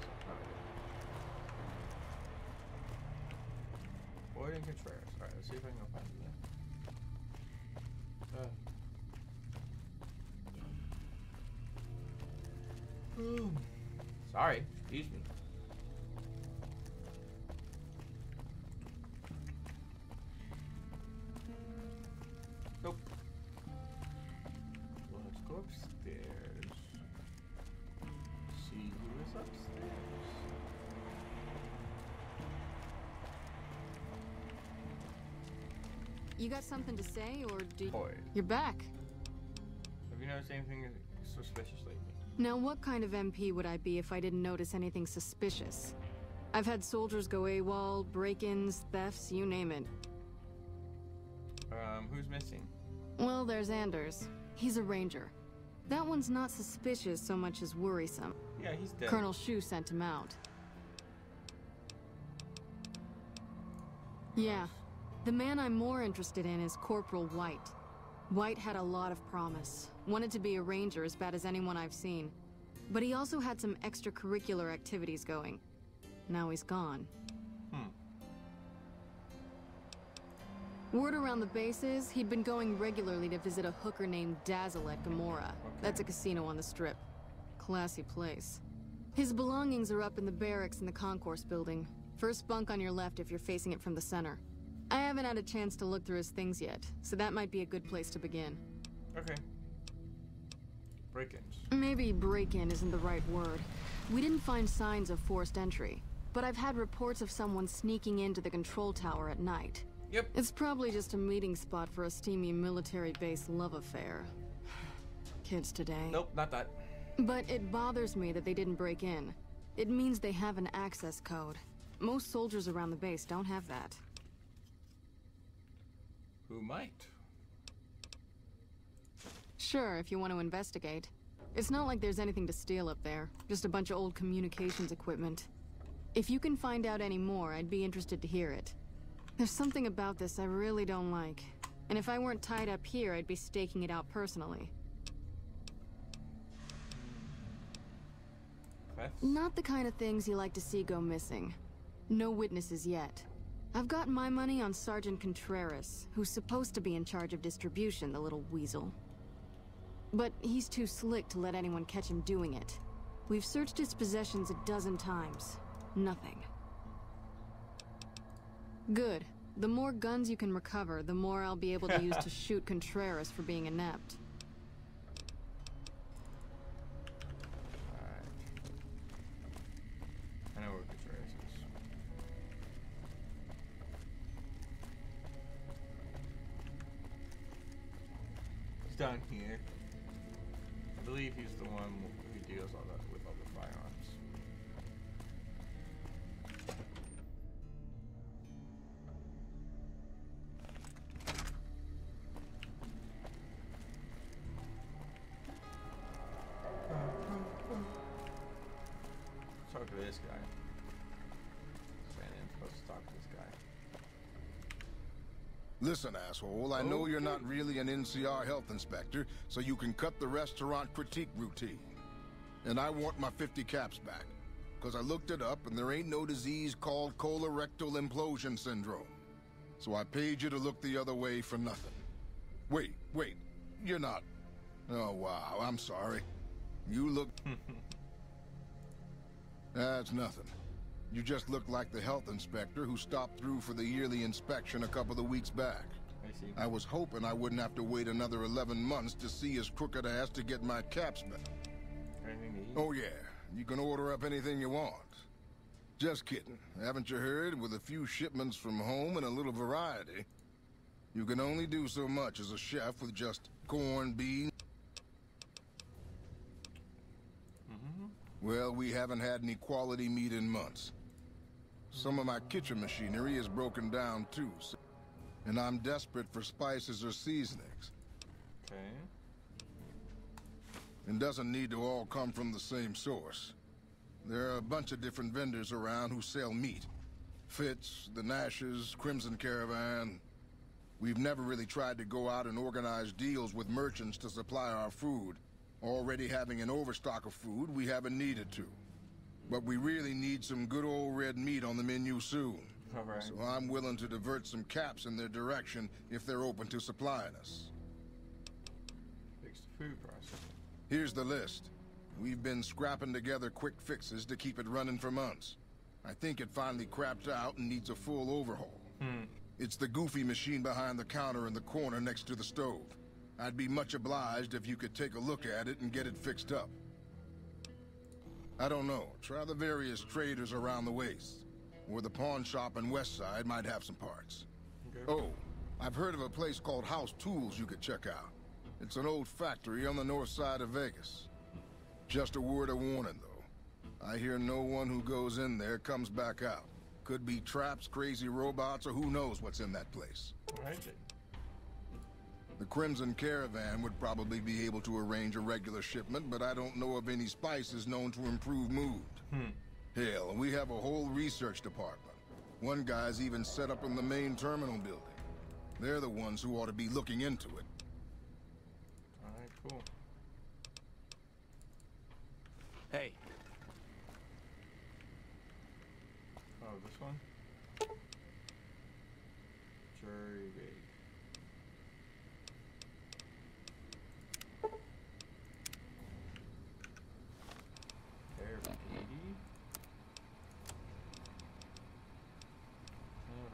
Boyd and Contreras. Alright, let's see if I can go find them there. Sorry, excuse me. Nope. Well, let's go upstairs. See who is upstairs. You got something to say, or do you... Boyd. You're back. Have you noticed anything suspicious lately? Now, what kind of MP would I be if I didn't notice anything suspicious? I've had soldiers go AWOL, break-ins, thefts, you name it. Who's missing? Well, there's Anders. He's a ranger. That one's not suspicious so much as worrisome. Yeah, he's dead. Colonel Shu sent him out. Yeah. The man I'm more interested in is Corporal White. White had a lot of promise. Wanted to be a ranger as bad as anyone I've seen. But he also had some extracurricular activities going. Now he's gone. Word around the base is he'd been going regularly to visit a hooker named Dazzle at Gamora. That's a casino on the Strip. Classy place. His belongings are up in the barracks in the concourse building. First bunk on your left if you're facing it from the center. I haven't had a chance to look through his things yet, so that might be a good place to begin. Okay. Break-ins. Maybe break-in isn't the right word. We didn't find signs of forced entry, but I've had reports of someone sneaking into the control tower at night. Yep. It's probably just a meeting spot for a steamy military-based love affair. Kids today. Nope, not that. But it bothers me that they didn't break in. It means they have an access code. Most soldiers around the base don't have that. Who might? Sure, if you want to investigate. It's not like there's anything to steal up there. Just a bunch of old communications equipment. If you can find out any more, I'd be interested to hear it. There's something about this I really don't like. And if I weren't tied up here, I'd be staking it out personally. Not the kind of things you like to see go missing. No witnesses yet. I've got my money on Sergeant Contreras, who's supposed to be in charge of distribution, the little weasel. But he's too slick to let anyone catch him doing it. We've searched his possessions a dozen times. Nothing. Good. The more guns you can recover, the more I'll be able to use to shoot Contreras for being inept. Alright. I know where Contreras is. He's down here. I believe he's the one who deals all that with all the firearms. Talk to this guy. I'm supposed to talk to this guy. Listen, asshole, I know you're not really an NCR health inspector, so you can cut the restaurant critique routine. And I want my 50 caps back, because I looked it up and there ain't no disease called colorectal implosion syndrome. So I paid you to look the other way for nothing. Wait, you're not... Oh, wow, I'm sorry. You look... That's nothing. You just look like the health inspector who stopped through for the yearly inspection a couple of weeks back. I see. I was hoping I wouldn't have to wait another 11 months to see his crooked ass to get my caps back. Anything to eat? Oh yeah, you can order up anything you want. Just kidding. Haven't you heard? With a few shipments from home and a little variety, you can only do so much as a chef with just corned beans. Well, we haven't had any quality meat in months. Some of my kitchen machinery is broken down too, and I'm desperate for spices or seasonings. Okay. It doesn't need to all come from the same source. There are a bunch of different vendors around who sell meat. Fitz, the Nashes, Crimson Caravan. We've never really tried to go out and organize deals with merchants to supply our food. Already having an overstock of food, we haven't needed to. But we really need some good old red meat on the menu soon. All right. So I'm willing to divert some caps in their direction if they're open to supplying us. Fix the food processing. Here's the list. We've been scrapping together quick fixes to keep it running for months. I think it finally crapped out and needs a full overhaul. It's the goofy machine behind the counter in the corner next to the stove. I'd be much obliged if you could take a look at it and get it fixed up. I don't know. Try the various traders around the waste. Or the pawn shop in Westside might have some parts. Okay. Oh, I've heard of a place called House Tools you could check out. It's an old factory on the north side of Vegas. Just a word of warning, though. I hear no one who goes in there comes back out. Could be traps, crazy robots, or who knows what's in that place. All right, then. The Crimson Caravan would probably be able to arrange a regular shipment, but I don't know of any spices known to improve mood. Hell, we have a whole research department. One guy's even set up in the main terminal building. They're the ones who ought to be looking into it. All right, cool. Hey. Oh, this one? Jury big. Air 80.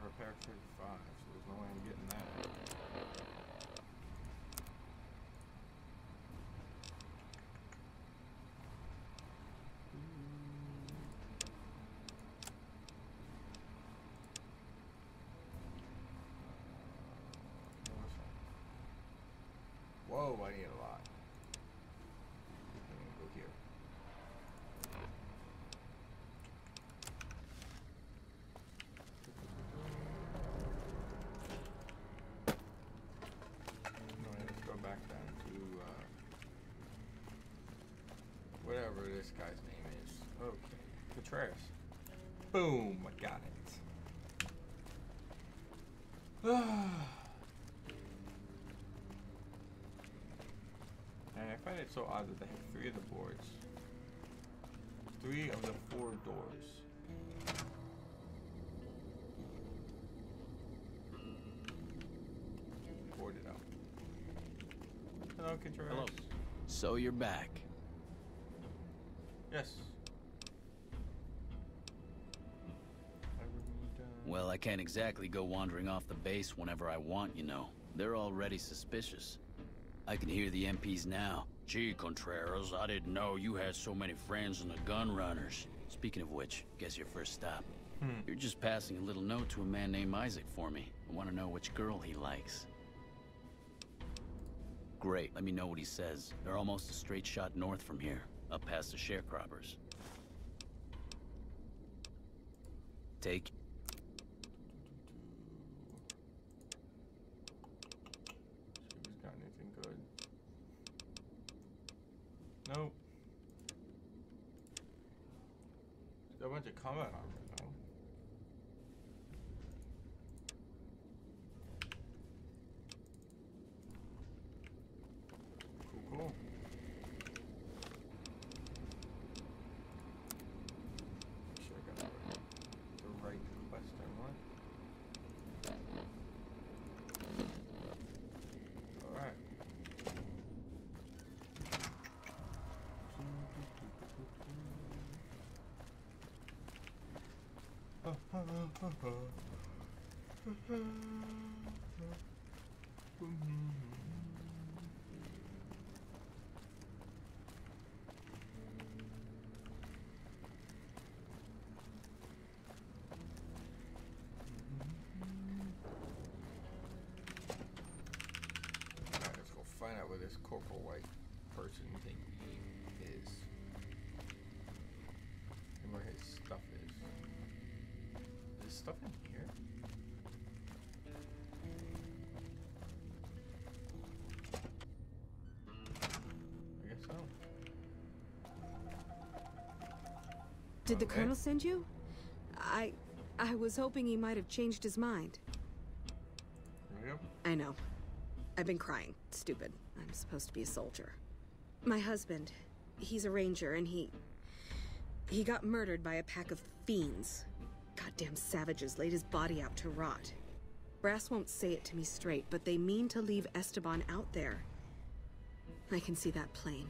Repair 35, so there's no way I'm getting that. Whoa, I need a lot. I'm gonna go here. Alright, let's go back down to whatever this guy's name is. Okay, Contreras. Boom, I got it. And I find it so odd that they have 3 of the boards. 3 of the 4 doors. Boarded out. Hello, Contreras. Hello. So you're back. Yes. Well, I can't exactly go wandering off the base whenever I want, you know. They're already suspicious. I can hear the MPs now. Gee, Contreras, I didn't know you had so many friends in the gun runners. Speaking of which, guess your first stop. You're just passing a little note to a man named Isaac for me. I want to know which girl he likes. Great, let me know what he says. They're almost a straight shot north from here, up past the sharecroppers. Take... Got anything good? Nope. Got a bunch of combat armor though. Cool. Make sure I got the right quest I want. Alright. Let's go find out where this Corporal White person thing is. And where his stuff is. Is stuff in here? I guess so. Did the Colonel send you? I was hoping he might have changed his mind. Yep. I know. I've been crying. Stupid. I'm supposed to be a soldier. My husband, he's a ranger, and he got murdered by a pack of fiends. Goddamn savages laid his body out to rot. Brass won't say it to me straight, but they mean to leave Esteban out there. I can see that plain.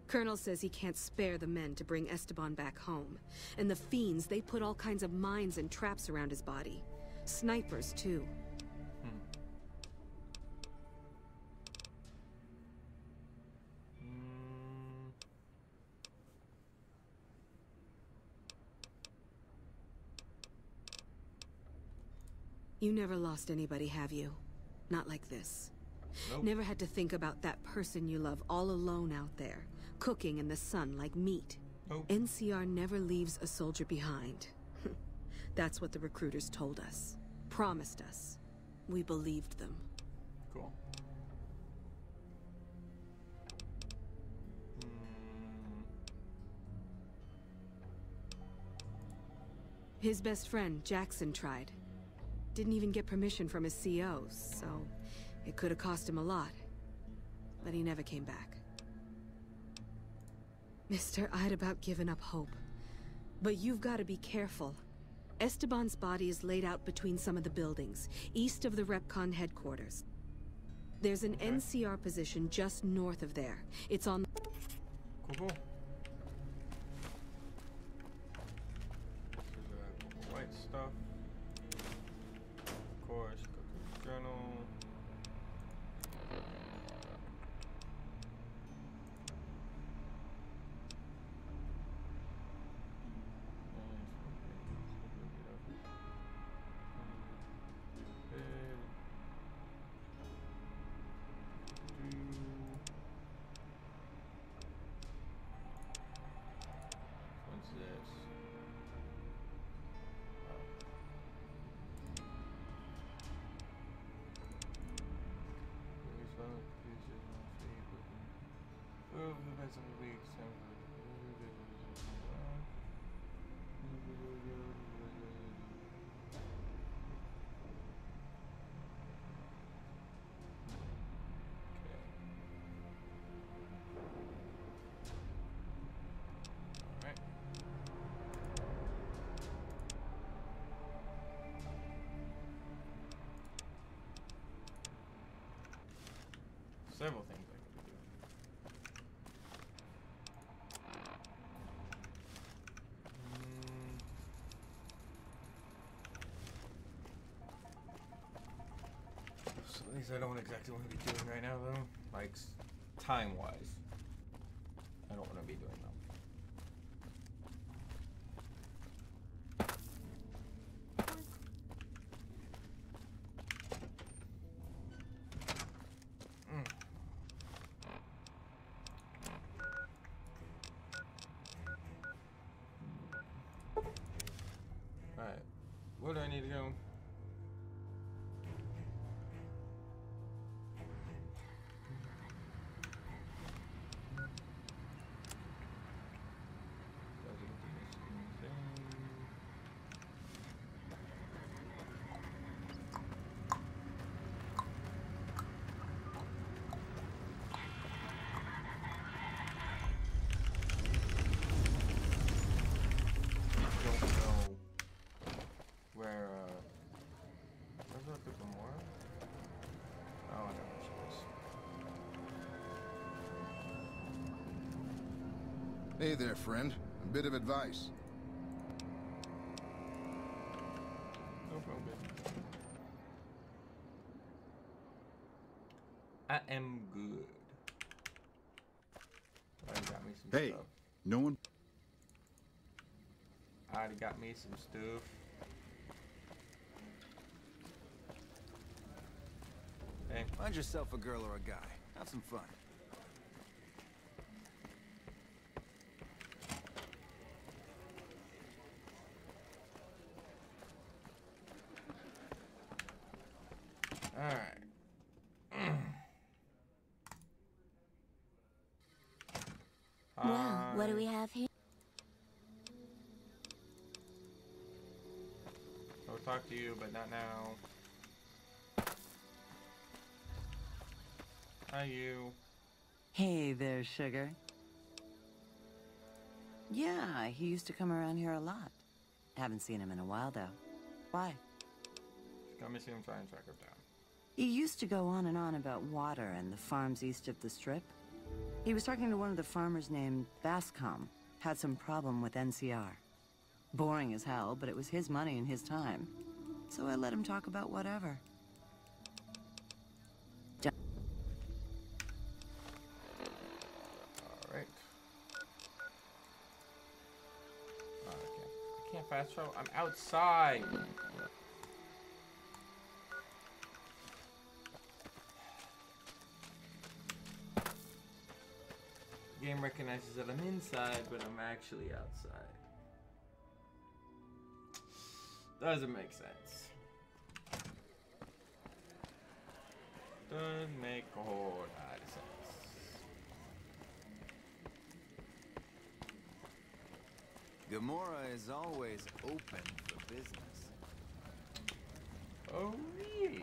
Colonel says he can't spare the men to bring Esteban back home. And the fiends, they put all kinds of mines and traps around his body. Snipers, too. You never lost anybody, have you? Not like this. Nope. Never had to think about that person you love all alone out there, cooking in the sun like meat. Nope. NCR never leaves a soldier behind. That's what the recruiters told us. Promised us. We believed them. Cool. His best friend, Jackson, tried. Didn't even get permission from his CO, so it could have cost him a lot. But he never came back. Mister, I'd about given up hope. But you've got to be careful. Esteban's body is laid out between some of the buildings, east of the REPCON headquarters. There's an NCR position just north of there. It's on... Cool. This is white stuff. Of course, go to the journal. several things I could be doing. So these I don't exactly want to be doing right now, though. Like, time-wise. I don't want to be doing them. Alright. Where do I need to go? Hey there, friend. A bit of advice. No problem. I am good. Already got me some stuff. No one? I already got me some stuff. Hey. Find yourself a girl or a guy. Have some fun. Alright. Well, what do we have here? I'll talk to you, but not now. Hi, you. Hey there, sugar. Yeah, he used to come around here a lot. Haven't seen him in a while, though. Why? Come see him try and track him down. He used to go on and on about water and the farms east of the Strip. He was talking to one of the farmers named Bascom. Had some problem with NCR. Boring as hell, but it was his money and his time. So I let him talk about whatever. Alright. I can't fast travel. I'm outside. Game recognizes that I'm inside, but I'm actually outside. Doesn't make sense. Doesn't make a whole lot of sense. Gamora is always open for business. Oh, yeah.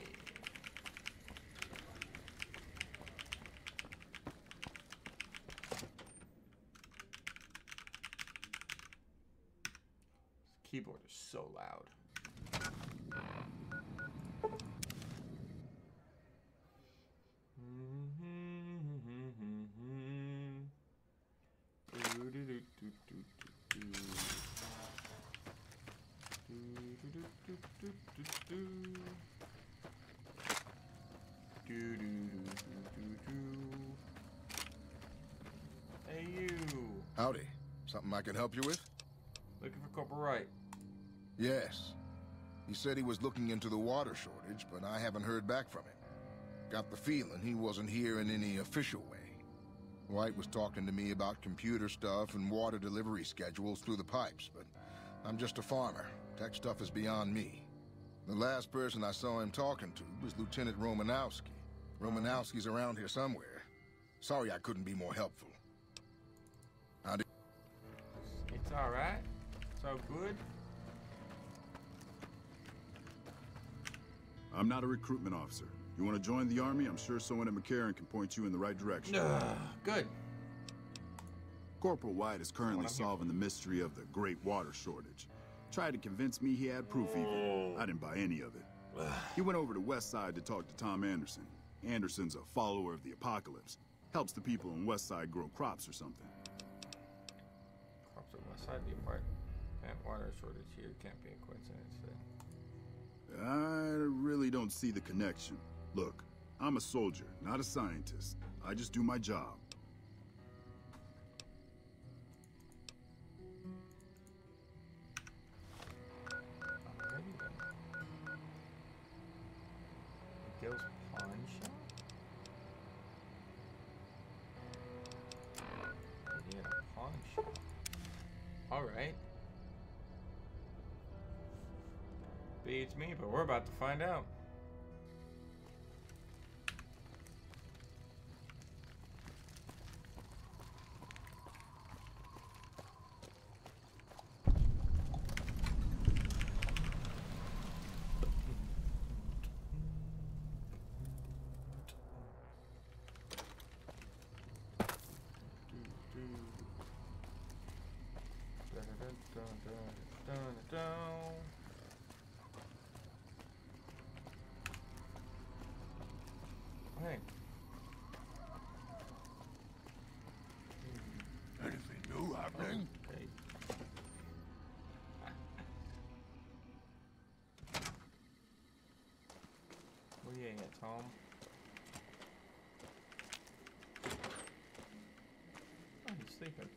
Keyboard is so loud. Hey, you. Howdy. Something I can help you with? Looking for Corporal Wright. Yes. He said he was looking into the water shortage, but I haven't heard back from him. Got the feeling he wasn't here in any official way. White was talking to me about computer stuff and water delivery schedules through the pipes, but I'm just a farmer. Tech stuff is beyond me. The last person I saw him talking to was Lieutenant Romanowski. Romanowski's around here somewhere. Sorry I couldn't be more helpful. It's alright. It's all good. I'm not a recruitment officer. You want to join the army? I'm sure someone at McCarran can point you in the right direction. Good. Corporal White is currently solving the mystery of the great water shortage. Tried to convince me he had proof even. I didn't buy any of it. He went over to West Side to talk to Tom Anderson. Anderson's a follower of the apocalypse. Helps the people in Westside grow crops or something. Crops on Westside, the apart. Plant water shortage here can't be a coincidence then. I really don't see the connection. Look, I'm a soldier, not a scientist. I just do my job. Alrighty then. Miguel's pawn shop? He had a pawn shop. Alright. Beats me, but we're about to find out. Hey. Anything new happening? Okay. Where you at, Tom? Oh, he's sleeping.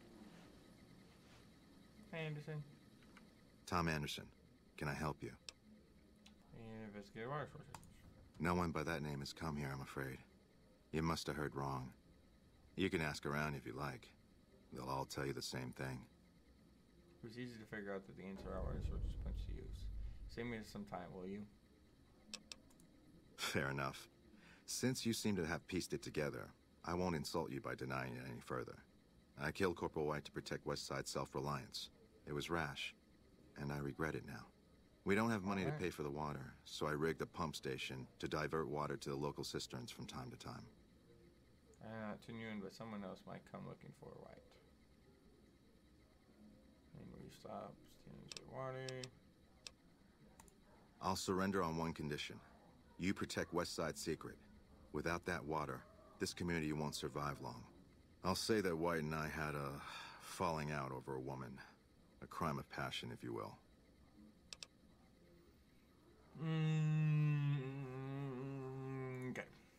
Hey, Anderson. Tom Anderson. Can I help you? Investigate water sources. No one by that name has come here, I'm afraid. You must have heard wrong. You can ask around if you like. They'll all tell you the same thing. It was easy to figure out that the answer water sources punch to use. Save me some time, will you? Fair enough. Since you seem to have pieced it together, I won't insult you by denying it any further. I killed Corporal White to protect Westside's self-reliance. It was rash, and I regret it now. We don't have money to pay for the water, so I rigged a pump station to divert water to the local cisterns from time to time. Not to noon, but someone else might come looking for White. And we stop stealing your water. I'll surrender on one condition. You protect Westside's secret. Without that water, this community won't survive long. I'll say that White and I had a falling out over a woman. A crime of passion, if you will.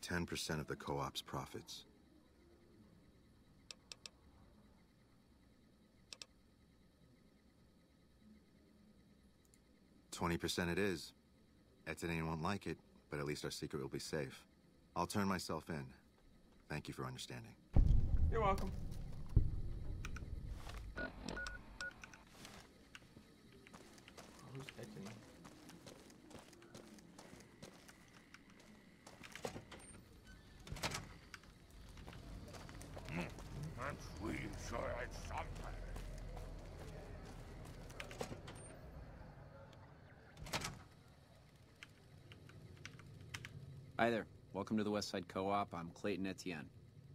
10% of the co-op's profits. $20% it is. Etienne won't like it, but at least our secret will be safe. I'll turn myself in. Thank you for understanding. You're welcome. Who's Etienne? I'm pretty sure it's something. Hi there. Welcome to the Westside Co-op. I'm Clayton Etienne.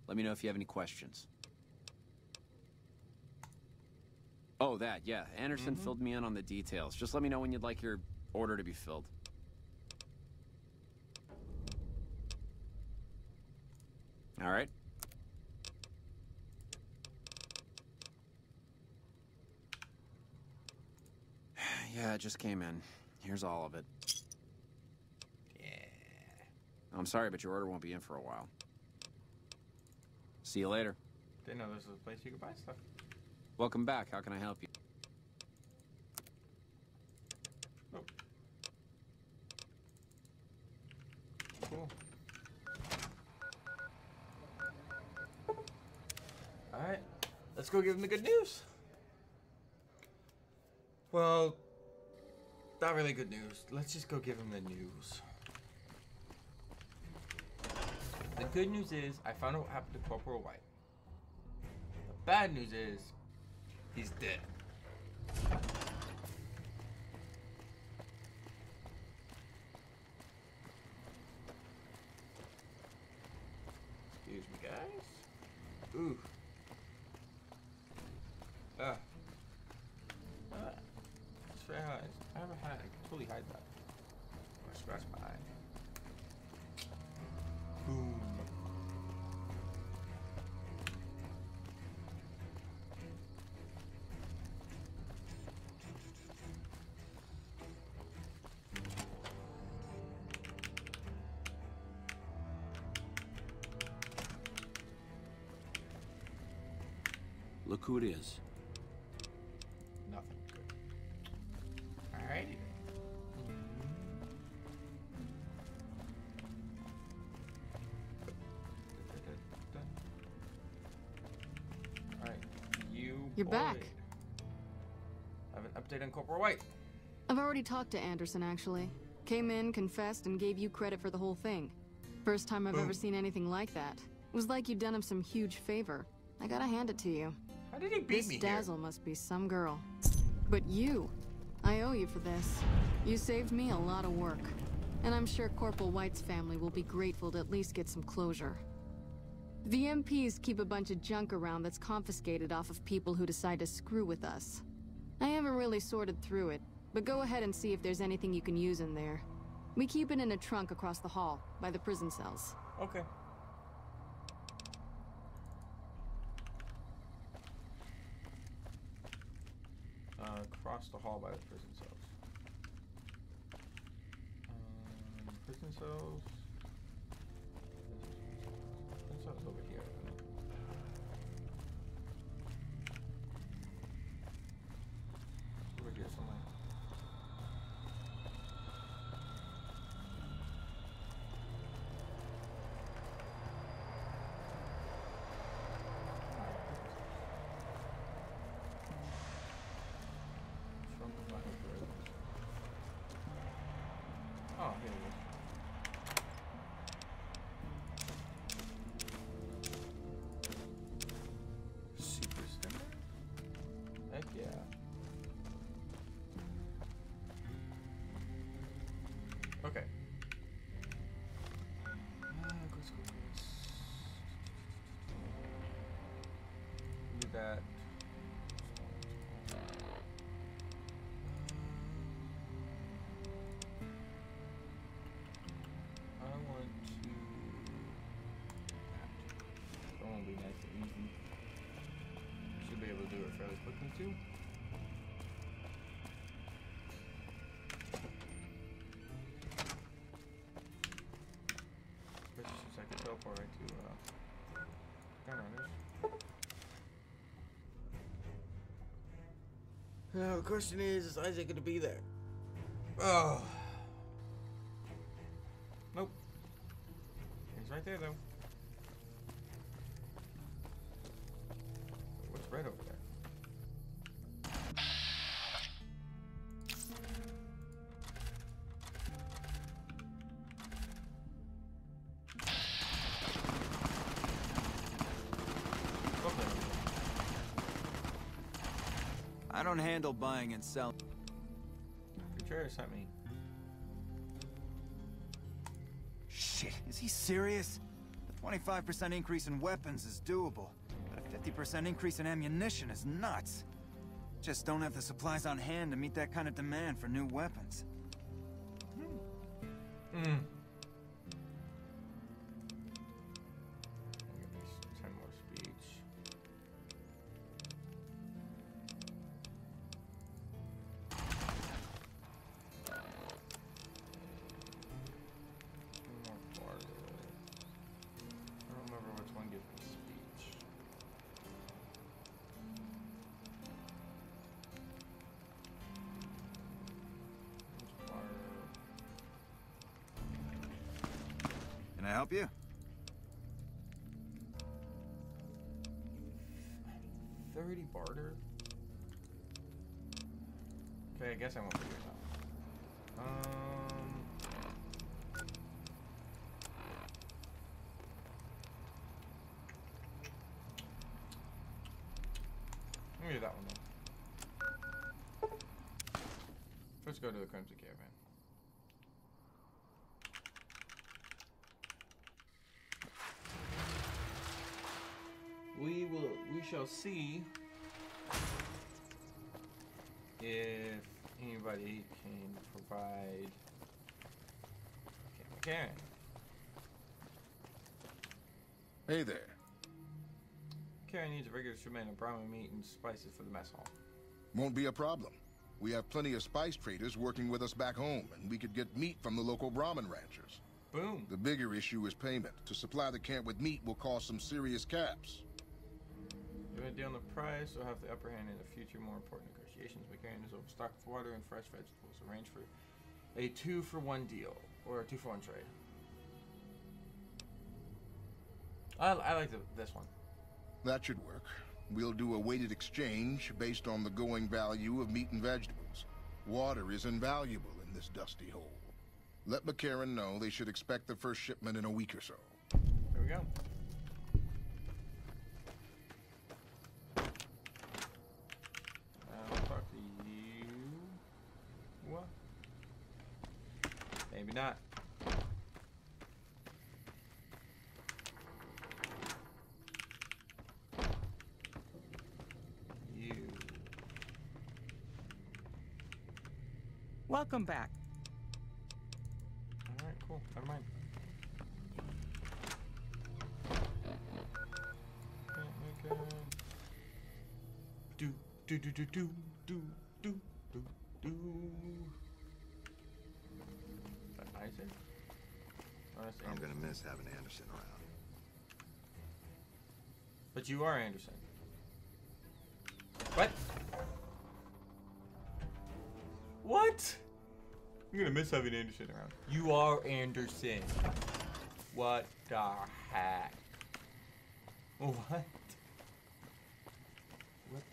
Let me know if you have any questions. Oh, that, yeah. Anderson filled me in on the details. Just let me know when you'd like your order to be filled. All right. Yeah, it just came in. Here's all of it. I'm sorry, but your order won't be in for a while. See you later. Didn't know this was a place you could buy stuff. Welcome back. How can I help you? Oh. Cool. Alright. Let's go give them the good news. Well, not really good news. Let's just go give them the news. The good news is I found out what happened to Corporal White. The bad news is he's dead. Excuse me, guys. Ooh. It's very hard. I haven't had it. I can totally hide that. Or scratch my eye. Boom. Look who it is. Nothing. Good. Alrighty. Alright, You're back. I have an update on Corporal White. I've already talked to Anderson, actually. Came in, confessed, and gave you credit for the whole thing. First time I've ever seen anything like that. It was like you'd done him some huge favor. I gotta hand it to you. How did he beat me here? This Dazzle must be some girl. But you, I owe you for this. You saved me a lot of work. And I'm sure Corporal White's family will be grateful to at least get some closure. The MPs keep a bunch of junk around that's confiscated off of people who decide to screw with us. I haven't really sorted through it, but go ahead and see if there's anything you can use in there. We keep it in a trunk across the hall, by the prison cells. Okay. Across the hall by the prison cells. Prison cells. Prison cells over here. Over here somewhere. Oh, here it is. Super stimmer? Heck yeah. Okay. Do that. Be nice and easy. Should be able to do it fairly quickly too. Especially since I can teleport right to gunrunners. Now the question is Isaac gonna be there? Oh. Nope. He's right there though. Right over there. Okay. I don't handle buying and selling. Contreras sent me. Shit, is he serious? The 25% increase in weapons is doable. 50% increase in ammunition is nuts. Just don't have the supplies on hand to meet that kind of demand for new weapons. I'll get this 10 more speech. More barter. I don't remember which one gives me speech. Can I help you? $30 barter? Okay, I guess I won't figure it out. Let me do that one then. Let's go to the Crimson Caravan. We shall see if anybody can provide. Okay. Hey there. Karen needs a regular shipment of Brahmin meat and spices for the mess hall. Won't be a problem. We have plenty of spice traders working with us back home, and we could get meat from the local Brahmin ranchers. Boom. The bigger issue is payment. To supply the camp with meat will cost some serious caps. We're going to deal on the price, so have the upper hand in the future more important negotiations. McCarran is overstocked with water and fresh vegetables. Arrange for a 2-for-1 deal, or a 2-for-1 trade. I like this one. That should work. We'll do a weighted exchange based on the going value of meat and vegetables. Water is invaluable in this dusty hole. Let McCarran know they should expect the first shipment in a week or so. There we go. I'll talk to you. What? Maybe not. You. Welcome back. Alright, cool. Never mind. Do do do do do do do do do. Is that Isaac? Oh, that's I'm Anderson. gonna miss having Anderson around. But you are Anderson. What? What? You're gonna miss having Anderson around. You are Anderson. What the heck? What? What?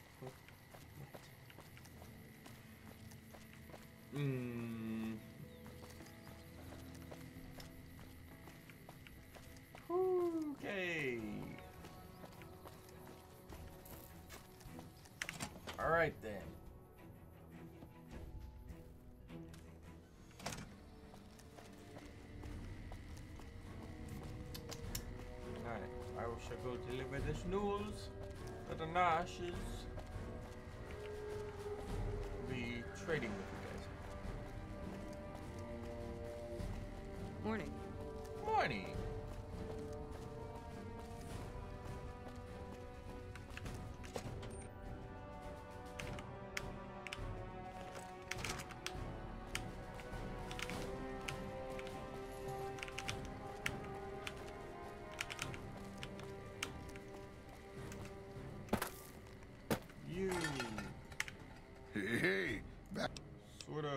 Okay. All right then. Alright, I shall go deliver this news to the Nashes. Be trading with you guys. Morning. Morning. You. Hey, back. Sort of.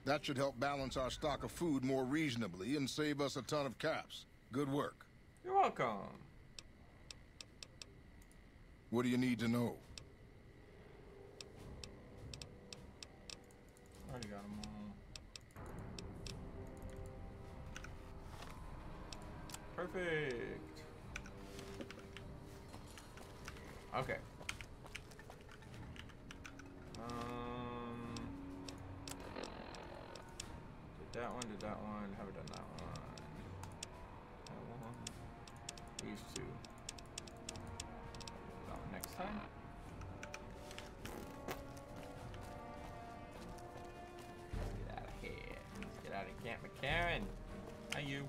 That should help balance our stock of food more reasonably and save us a ton of caps. Good work. You're welcome. What do you need to know? Already got them all. Perfect. Okay. Did that one, haven't done that one. That one. These two. That one next time. Get out of here. Let's get out of Camp McCarran. Hi, you.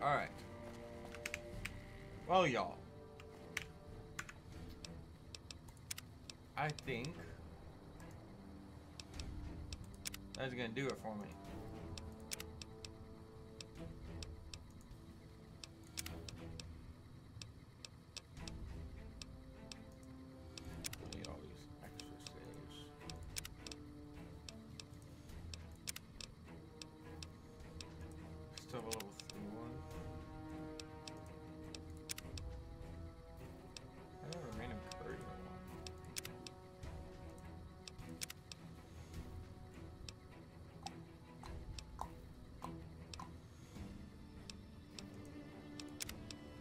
Alright. Well, y'all. I think that's gonna do it for me. Need all these extra saves. Still a level 3 one. I have a random courier one.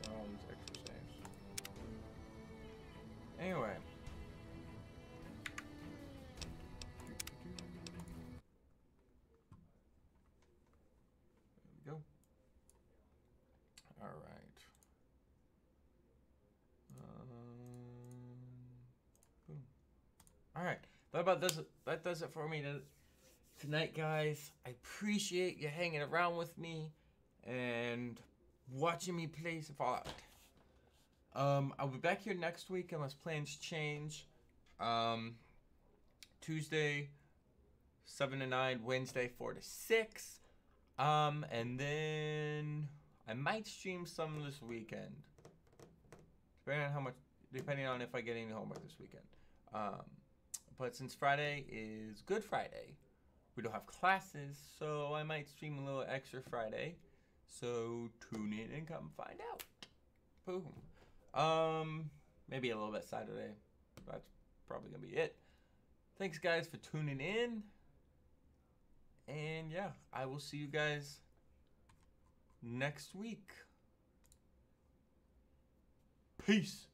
Got all these extra saves. Anyway. There we go. All right. Boom. All right. That does it for me tonight, guys. I appreciate you hanging around with me, and watching me play some Fallout. I'll be back here next week unless plans change. Tuesday, 7 to 9. Wednesday, 4 to 6. And then I might stream some this weekend. Depending on if I get any homework this weekend. But since Friday is Good Friday, we don't have classes, so I might stream a little extra Friday. So tune in and come find out. Boom. Maybe a little bit Saturday. That's probably gonna be it. Thanks guys for tuning in. And yeah, I will see you guys next week. Peace.